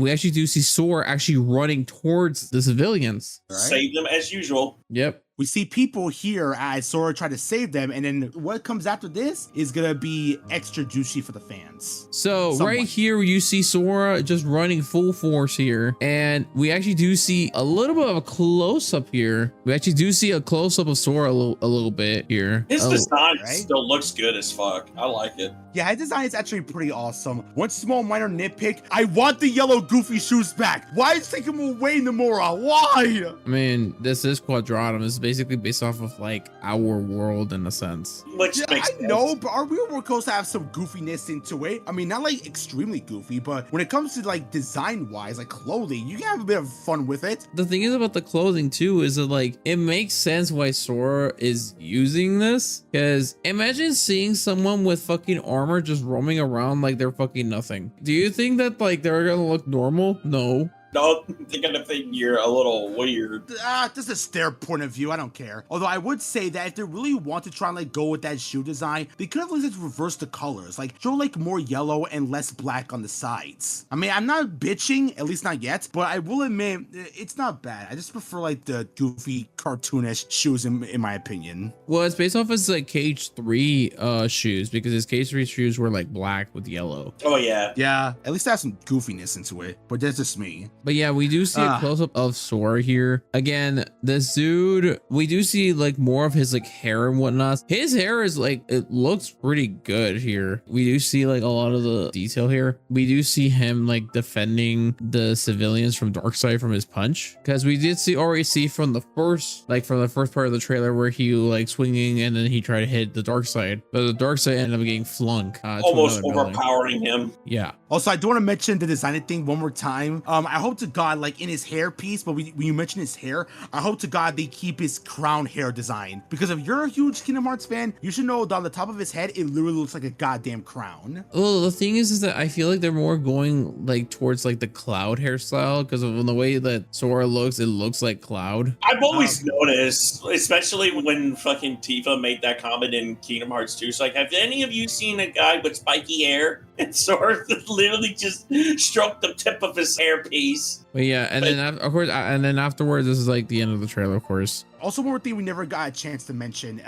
Sora actually running towards the civilians. Right? Save them as usual. Yep. We see people here as Sora try to save them, and then what comes after this is gonna be extra juicy for the fans. So right here you see Sora just running full force here, and we actually do see a little bit of a close-up here. We actually do see a close-up of Sora a little bit here. His design still looks good as fuck. I like it. Yeah, his design is actually pretty awesome. One small minor nitpick, I want the yellow goofy shoes back. Why is taking them away, Nomura? Why? I mean, this is Quadratum. It's basically based off of like our world in a sense. Which makes sense. Know, but our real world codes have some goofiness into it. I mean, not like extremely goofy, but when it comes to like design wise, like clothing, you can have a bit of fun with it. The thing is about the clothing too is that like it makes sense why Sora is using this, because imagine seeing someone with fucking armor just roaming around like they're fucking nothing. Do you think that like they're gonna look normal? No. No, they're gonna think you're a little weird. This is their point of view. I don't care. Although I would say that if they really want to try and like go with that shoe design, they could have like reversed the colors, like show like more yellow and less black on the sides. I mean, I'm not bitching, at least not yet, but I will admit it's not bad. I just prefer like the goofy cartoonish shoes in my opinion. Well, it's based off his like Cage 3 shoes, because his Cage 3 shoes were like black with yellow. Oh yeah. Yeah, at least I have some goofiness into it, but that's just me. But yeah, we do see a close-up of Sora here. Again, this dude, we do see like more of his like hair and whatnot. His hair is like, it looks pretty good here. We do see like a lot of the detail here. We do see him like defending the civilians from Darkseid from his punch, because we did already see from the first part of the trailer where he like swinging and then he tried to hit the Darkseid, but the Darkseid ended up getting flung almost overpowering him. Yeah. Also, I do want to mention the design thing one more time. I hope to God, like in his hair piece, but when you mention his hair, I hope to God they keep his crown hair design, because if you're a huge Kingdom Hearts fan, you should know that on the top of his head it literally looks like a goddamn crown. Well, the thing is that I feel like they're more going like towards like the Cloud hairstyle, because of the way that Sora looks, it looks like Cloud. I've always noticed, especially when fucking Tifa made that comment in Kingdom Hearts 2. It's like, have any of you seen a guy with spiky hair? And Sora literally just stroked the tip of his hairpiece. But yeah, and then of course, and then afterwards, this is like the end of the trailer, of course. Also, one more thing we never got a chance to mention.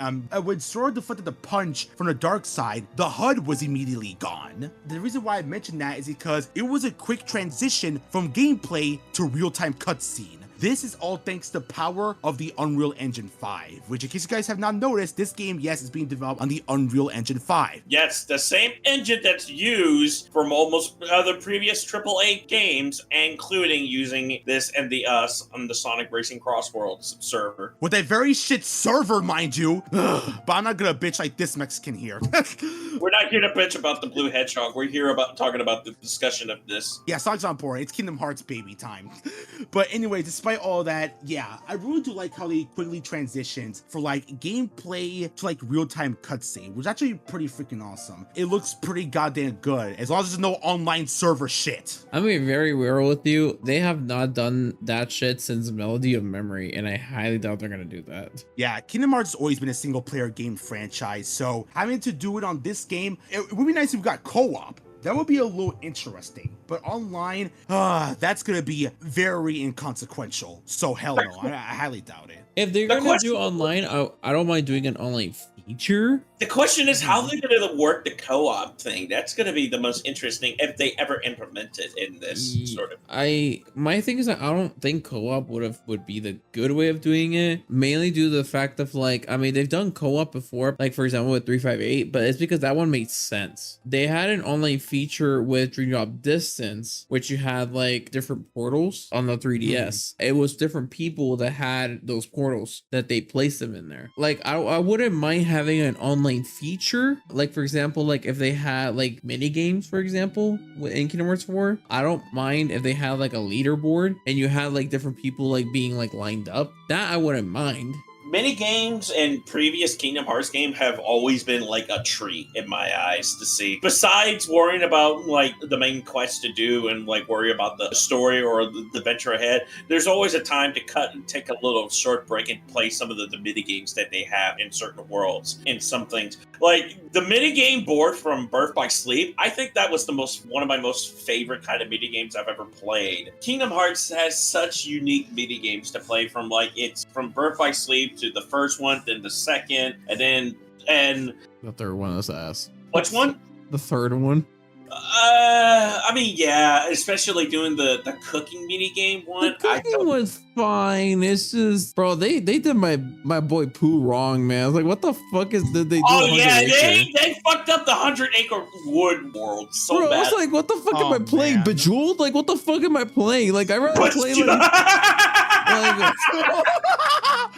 When Sora deflected the punch from the dark side, the HUD was immediately gone. The reason why I mentioned that is because it was a quick transition from gameplay to real-time cutscene. This is all thanks to the power of the Unreal Engine 5, which in case you guys have not noticed, this game, yes, is being developed on the Unreal Engine 5. Yes, the same engine that's used from almost other previous AAA games, including using this and on the Sonic Racing Cross Worlds server. With a very shit server, mind you. But I'm not gonna bitch like this Mexican here. We're not here to bitch about the Blue Hedgehog. We're here talking about the discussion of this. Yeah, Sonic's on board. It's Kingdom Hearts baby time. But anyway, despite all that, yeah, I really do like how they quickly transitioned for like gameplay to like real-time cutscene, which is actually pretty freaking awesome. It looks pretty goddamn good, as long as there's no online server shit. I'm gonna be very real with you. They have not done that shit since Melody of Memory, and I highly doubt they're gonna do that. Yeah, Kingdom Hearts has always been a single-player game franchise, so having to do it on this game, it would be nice if we got co-op. That would be a little interesting, but online, that's gonna be very inconsequential. So hell no, I highly doubt it. If they're gonna do online, I don't mind doing an online feature. The question is how they're going to work the co-op thing. That's going to be the most interesting if they ever implement it in this sort of. My thing is that I don't think co-op would be the good way of doing it. Mainly due to the fact of like, I mean, they've done co-op before, like for example with 358, but it's because that one made sense. They had an online feature with Dream Drop Distance, which you had like different portals on the 3DS. It was different people that had those portals that they placed them in there. Like I wouldn't mind having an online feature, like for example, like if they had like mini games, for example, in Kingdom Hearts 4. I don't mind if they had like a leaderboard and you had like different people like being like lined up. That I wouldn't mind. Mini games in previous Kingdom Hearts game have always been like a treat in my eyes to see. Besides worrying about like the main quest to do and like worry about the story or the venture ahead, there's always a time to cut and take a little short break and play some of the mini games that they have in certain worlds. In some things, like the mini game board from Birth by Sleep, I think that was one of my most favorite kind of mini games I've ever played. Kingdom Hearts has such unique mini games to play from, like it's from Birth by Sleep to the first one, then the second, and the third one is ass. Which one? The third one. I mean, yeah, especially doing the cooking mini game one. The cooking was fine. It's just, bro, they did my boy Pooh wrong, man. I was like, what the fuck did they do? Oh yeah, they fucked up the 100-acre wood world so bro, bad. I was like, what the fuck am I playing? Man. Bejeweled? Like, what the fuck am I playing? Like, I rather play like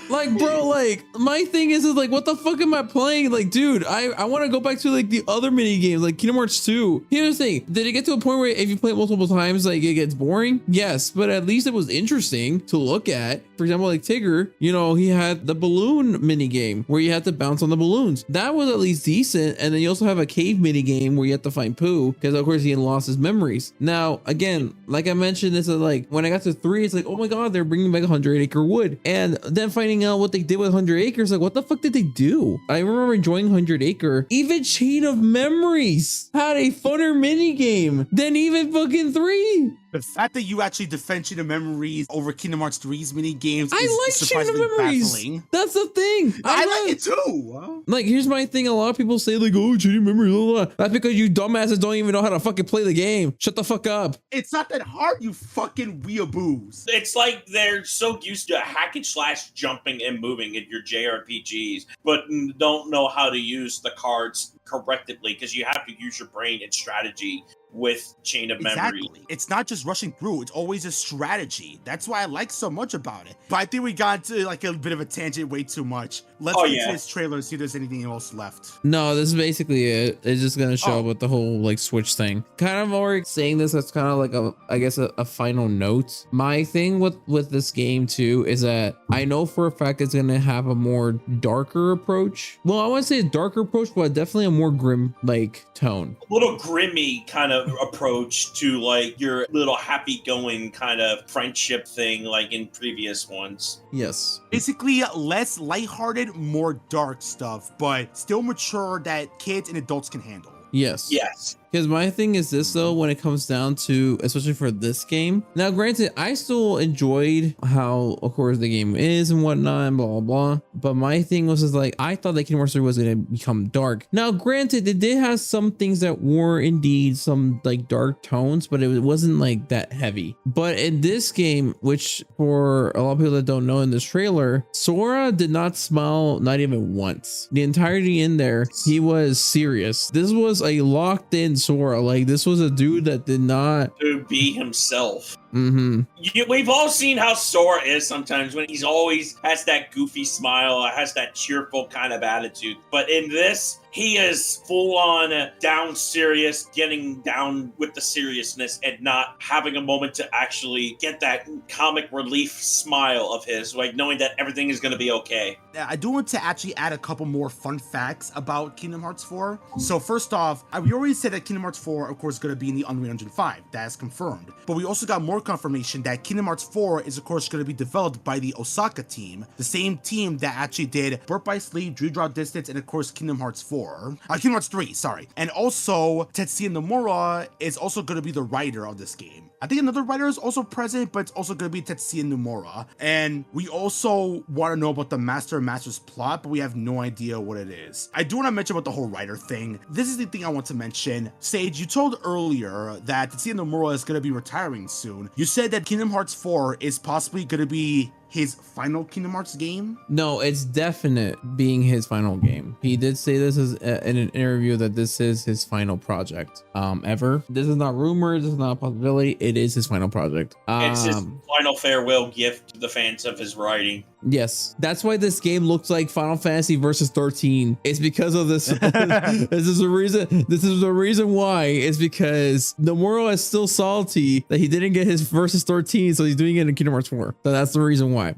Like, bro, like my thing is like, what the fuck am I playing? Like, dude, I want to go back to like the other mini games, like Kingdom Hearts 2. Here's the thing: did it get to a point where if you play it multiple times, like it gets boring? Yes, but at least it was interesting to look at. For example, like Tigger, you know, he had the balloon mini game where you had to bounce on the balloons. That was at least decent. And then you also have a cave mini game where you have to find Pooh because of course he had lost his memories. Now, again, like I mentioned, this is like when I got to 3, it's like, oh my god, they're bringing back 100 Acre Wood, and then finding out what they did with 100 Acres, like what the fuck did they do? I remember enjoying 100 Acre. Even Chain of Memories had a funner mini game than even fucking 3. The fact that you actually defend Chain of Memories over Kingdom Hearts 3's mini games is I like Chain of surprisingly Memories. baffling. That's the thing. I like it too. Like, here's my thing. A lot of people say like, oh, Chain of Memories, blah, blah. That's because you dumbasses don't even know how to fucking play the game. Shut the fuck up. It's not that hard, you fucking weeaboos. It's like they're so used to hack and slash jumping and moving in your JRPGs, but don't know how to use the cards correctly because you have to use your brain and strategy with Chain of Memory. Exactly. It's not just rushing through, it's always a strategy. That's why I like so much about it. But I think we got into like a bit of a tangent way too much. Let's get to this trailer and see if there's anything else left. No, this is basically it. It's just gonna show up with the whole like Switch thing. Kind of more saying this as kind of like I guess a final note. My thing with this game too is that I know for a fact it's gonna have a more darker approach. Well, I wouldn't say a darker approach, but definitely a more grim like tone. A little grimy kind of approach to like your little happy-going kind of friendship thing like in previous ones. Yes. Basically, less lighthearted, more dark stuff, but still mature that kids and adults can handle. Yes. Yes. Because my thing is this though, when it comes down to, especially for this game. Now, granted, I still enjoyed how, of course, the game is and whatnot, and blah, blah, blah. But my thing was just like, I thought that Kingdom Hearts 3 was going to become dark. Now, granted, it did have some things that were indeed some like dark tones, but it wasn't like that heavy. But in this game, which for a lot of people that don't know in this trailer, Sora did not smile, not even once. The entirety in there, he was serious. This was a locked in Sora. Like, this was a dude that did not To be himself. Mm-hmm. We've all seen how Sora is sometimes when he's always has that goofy smile, has that cheerful kind of attitude. But in this, he is full on down serious, getting down with the seriousness and not having a moment to actually get that comic relief smile of his, like knowing that everything is going to be okay. I do want to actually add a couple more fun facts about Kingdom Hearts 4. So first off, we already said that Kingdom Hearts 4, of course, is going to be in the Unreal Engine 5. That is confirmed. But we also got more confirmation that Kingdom Hearts 4 is, of course, going to be developed by the Osaka team, the same team that actually did Birth by Sleep, Dream Drop Distance, and of course, Kingdom Hearts 4. Kingdom Hearts 3, sorry. And also, Tetsuya Nomura is also going to be the writer of this game. I think another writer is also present, but it's also going to be Tetsuya Nomura. And we also want to know about the Master and Master's plot, but we have no idea what it is. I do want to mention about the whole writer thing. This is the thing I want to mention. Sage, you told earlier that Tetsuya Nomura is going to be retiring soon. You said that Kingdom Hearts 4 is possibly going to be his final Kingdom Hearts game? No, it's definite being his final game. He did say this is in an interview that this is his final project ever. This is not rumor. This is not a possibility. It is his final project. It's his final farewell gift to the fans of his writing. Yes, that's why this game looks like Final Fantasy Versus 13. It's because of this. This is the reason. This is the reason why. It's because Nomura is still salty that he didn't get his Versus 13, so he's doing it in Kingdom Hearts 4. So that's the reason why.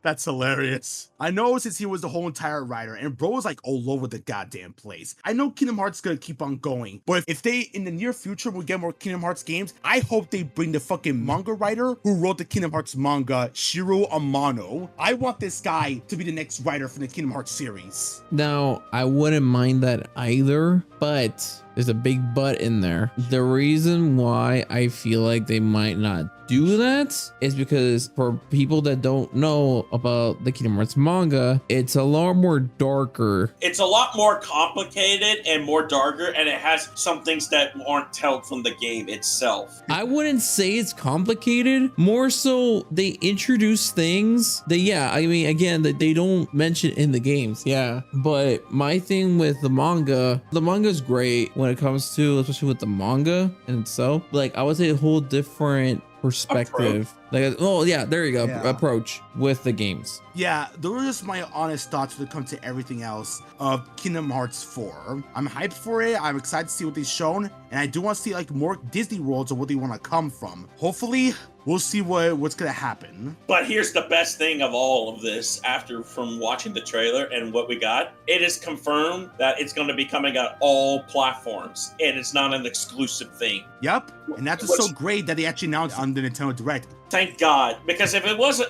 That's hilarious. I know since he was the whole entire writer, and bro was like all over the goddamn place. I know Kingdom Hearts is gonna keep on going, but if they in the near future will get more Kingdom Hearts games, I hope they bring the fucking manga writer who wrote the Kingdom Hearts manga, Shiro Amano. I want this guy to be the next writer for the Kingdom Hearts series. Now, I wouldn't mind that either, but there's a big but in there. The reason why I feel like they might not do that is because for people that don't know about the Kingdom Hearts manga, it's a lot more darker. It's a lot more complicated and more darker, and it has some things that aren't told from the game itself. I wouldn't say it's complicated, more so they introduce things that, yeah, I mean, again, that they don't mention in the games, yeah. But my thing with the manga is great when it comes to, especially with the manga and itself. Like, I would say a whole different perspective, like, oh yeah, there you go, Yeah. approach with the games. Yeah, those are just my honest thoughts when it comes to everything else of Kingdom Hearts 4. I'm hyped for it. I'm excited to see what they've shown, and I do want to see like more Disney worlds of what they want to come from. Hopefully, we'll see what's gonna happen. But here's the best thing of all of this from watching the trailer and what we got. It is confirmed that it's going to be coming on all platforms, and it's not an exclusive thing. Yep, and that's what's so great that they actually announced on the Nintendo Direct. Thank God, because if it was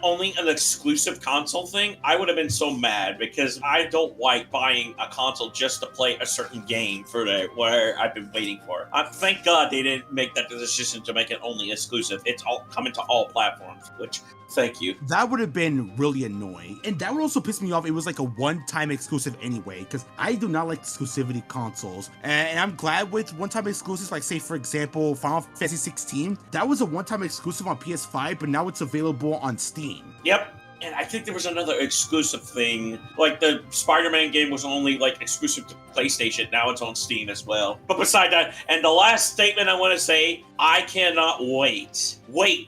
only an exclusive console thing, I would have been so mad, because I don't like buying a console just to play a certain game for where I've been waiting for. Thank God they didn't make that decision to make it only exclusive. It's all coming to all platforms, which thank you. That would have been really annoying, and that would also piss me off. It was like a one-time exclusive anyway, because I do not like exclusivity consoles, and I'm glad with one-time exclusives, like say for example Final Fantasy 16. That was a one-time exclusive on PS5, but now it's available on Steam. Yep. And I think there was another exclusive thing, like the Spider-Man game was only like exclusive to PlayStation. Now it's on Steam as well. But beside that, and the last statement I want to say, I cannot wait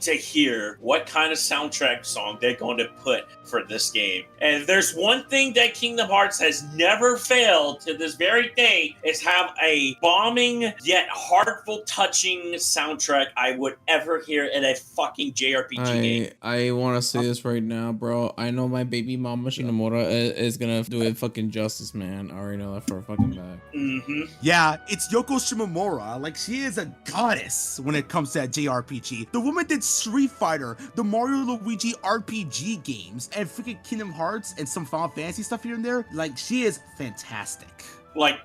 to hear what kind of soundtrack song they're going to put for this game. And if there's one thing that Kingdom Hearts has never failed to this very day, is have a bombing yet heartful, touching soundtrack I would ever hear in a fucking JRPG game. I want to say this right now, bro. I know my baby mama Shinomura is gonna do it fucking justice, man. I already know that for a fucking fact. Mm-hmm. Yeah, it's Yoko Shimomura. Like, she is a goddess when it comes to that JRPG. The woman did Street Fighter, the Mario Luigi RPG games, and freaking Kingdom Hearts and some Final Fantasy stuff here and there. Like, she is fantastic. Like,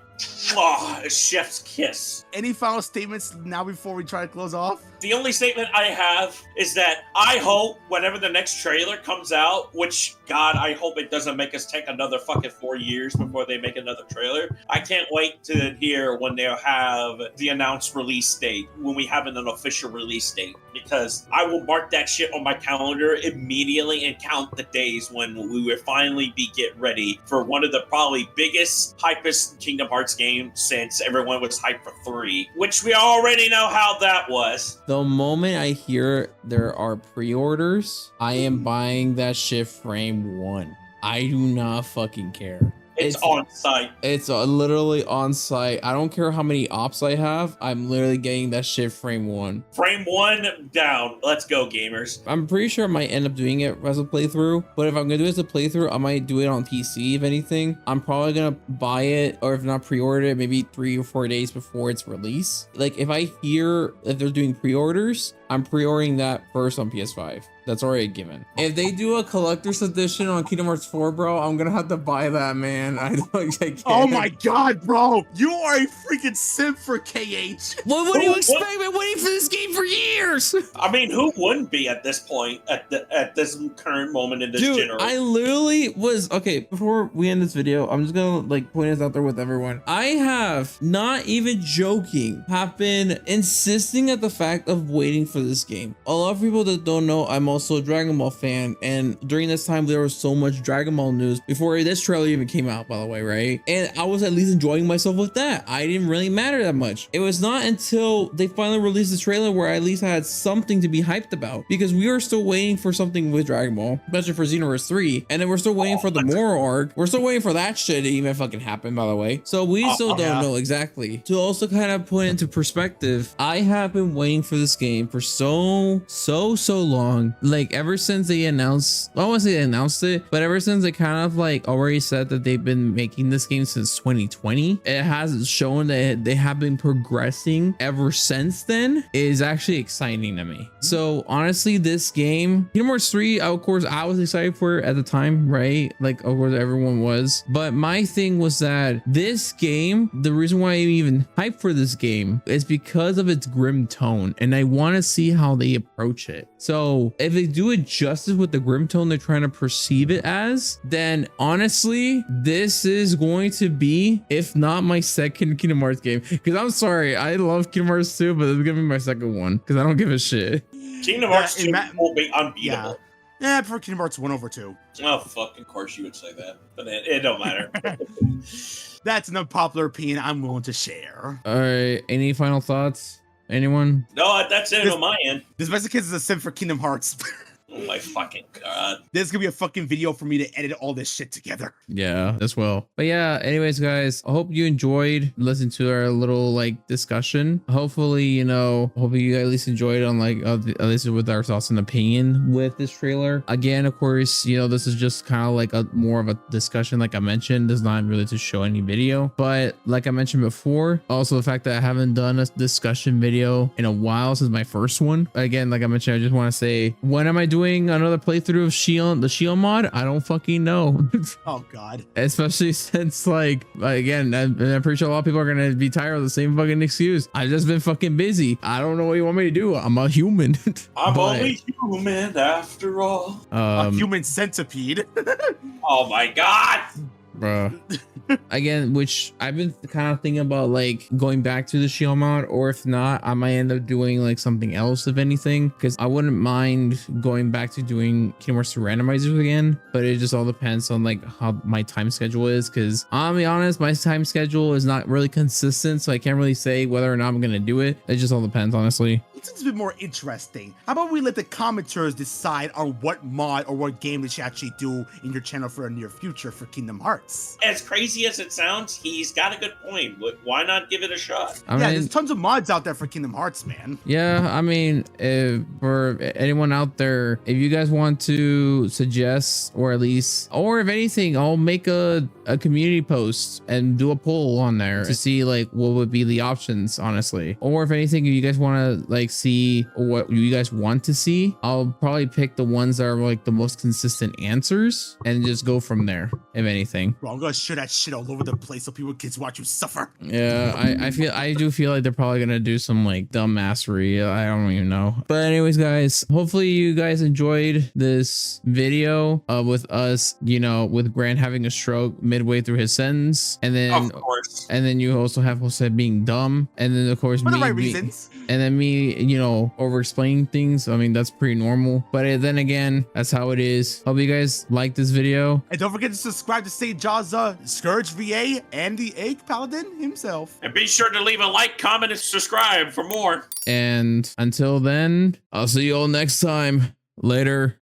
oh, a chef's kiss. Any final statements now before we try to close off? The only statement I have is that I hope whenever the next trailer comes out, which, God, I hope it doesn't make us take another fucking 4 years before they make another trailer. I can't wait to hear when they'll have the announced release date, when we have an official release date, because I will mark that shit on my calendar immediately and count the days when we will finally get ready for one of the probably biggest, hypest Kingdom Hearts game since everyone was hyped for 3, which we already know how that was. The moment I hear there are pre-orders, I am buying that shit frame 1. I do not fucking care. It's on site. It's literally on site. I don't care how many ops I have. I'm literally getting that shit frame 1. Frame 1 down. Let's go, gamers. I'm pretty sure I might end up doing it as a playthrough, but if I'm gonna do it as a playthrough, I might do it on PC. If anything, I'm probably gonna buy it, or if not pre-order it, maybe 3 or 4 days before its release. Like, if I hear if they're doing pre-orders, I'm pre-ordering that first on PS5. That's already a given. If they do a collector's edition on Kingdom Hearts 4, bro, I'm gonna have to buy that, man. I can't. Oh my god, bro! You are a freaking simp for KH. What do you expect? I've been waiting for this game for years. I mean, who wouldn't be at this point, at this current moment in this generation? I literally was, okay, before we end this video, I'm just gonna like point this out there with everyone. I have, not even joking, have been insisting at the fact of waiting for this game. A lot of people that don't know, I'm also a Dragon Ball fan, and during this time there was so much Dragon Ball news before this trailer even came out, by the way, right? And I was at least enjoying myself with that. I didn't really matter that much. It was not until they finally released the trailer where I at least had something to be hyped about, because we were still waiting for something with Dragon Ball, especially for Xenoverse 3, and then we're still waiting for the Moro arc. We're still waiting for that shit to even fucking happen, by the way. So we still don't know exactly. To also kind of put into perspective, I have been waiting for this game for so long. Like, ever since they announced, well, I won't say they announced it, but ever since they kind of like already said that they've been making this game since 2020, it has shown that they have been progressing ever since then. It is actually exciting to me. So honestly, this game, Kingdom Hearts 3, of course, I was excited for it at the time, right? Like, of course, everyone was. But my thing was that this game, the reason why I'm even hyped for this game is because of its grim tone, and I want to see how they approach it. So if they do it justice with the grim tone they're trying to perceive it as, then honestly, this is going to be, if not my second Kingdom Hearts game, because I'm sorry, I love Kingdom Hearts 2, but it's gonna be my second one because I don't give a shit. Kingdom Hearts 2 will be unbeatable. Yeah, I prefer Kingdom Hearts 1 over 2. Oh, fuck, of course you would say that, but it don't matter. That's an unpopular opinion I'm willing to share. All right, any final thoughts? Anyone? No, that's it on my end. This Mexican is a sim for Kingdom Hearts. Oh my fucking god. There's gonna be a fucking video for me to edit all this shit together. Yeah, as well. But yeah, anyways, guys, I hope you enjoyed listening to our little like discussion. Hopefully, you know, hopefully you at least enjoyed on like at least with our thoughts and opinion with this trailer. Again, of course, you know, this is just kind of like a more of a discussion. Like I mentioned, it's not really to show any video, but like I mentioned before, also the fact that I haven't done a discussion video in a while since my first one. Again, like I mentioned, I just want to say, when am I doing another playthrough of Shion, the Shion mod? I don't fucking know. Oh god. Especially since like again, I'm pretty sure a lot of people are gonna be tired of the same fucking excuse. I've just been fucking busy. I don't know what you want me to do. I'm a human. I'm only human after all. A human centipede. Oh my god. Bruh. Again, which I've been kind of thinking about like going back to the Shield mod, or if not, I might end up doing like something else, if anything, because I wouldn't mind going back to doing Kingdom Hearts 2 randomizers again, but it just all depends on like how my time schedule is, because I'll be honest, my time schedule is not really consistent, so I can't really say whether or not I'm gonna do it. It just all depends, honestly. It's a bit more interesting. How about we let the commenters decide on what mod or what game they should actually do in your channel for a near future for Kingdom Hearts? As crazy as it sounds, he's got a good point. Why not give it a shot? I Yeah, mean, there's tons of mods out there for Kingdom Hearts, man. yeah, I mean, if for anyone out there, if you guys want to suggest, or at least, or if anything, I'll make a community post and do a poll on there to see like what would be the options, honestly. Or if anything, if you guys want to like see what you guys want to see, I'll probably pick the ones that are like the most consistent answers and just go from there, if anything. Bro, I'm gonna share that shit all over the place so people kids watch you suffer. Yeah, I do feel like they're probably gonna do some like dumbassery. I don't even know. But anyways, guys, hopefully you guys enjoyed this video with us, you know, with Grant having a stroke midway through his sentence, and then Of course. and then you also have Jose being dumb, and then of course For the right me, reasons. and then me, you know, over explaining things. I mean, that's pretty normal, but then again, that's how it is. Hope you guys like this video. And don't forget to subscribe to St. Jaw's Scourge VA and the Egg Paladin himself. And be sure to leave a like, comment, and subscribe for more. And until then, I'll see you all next time. Later.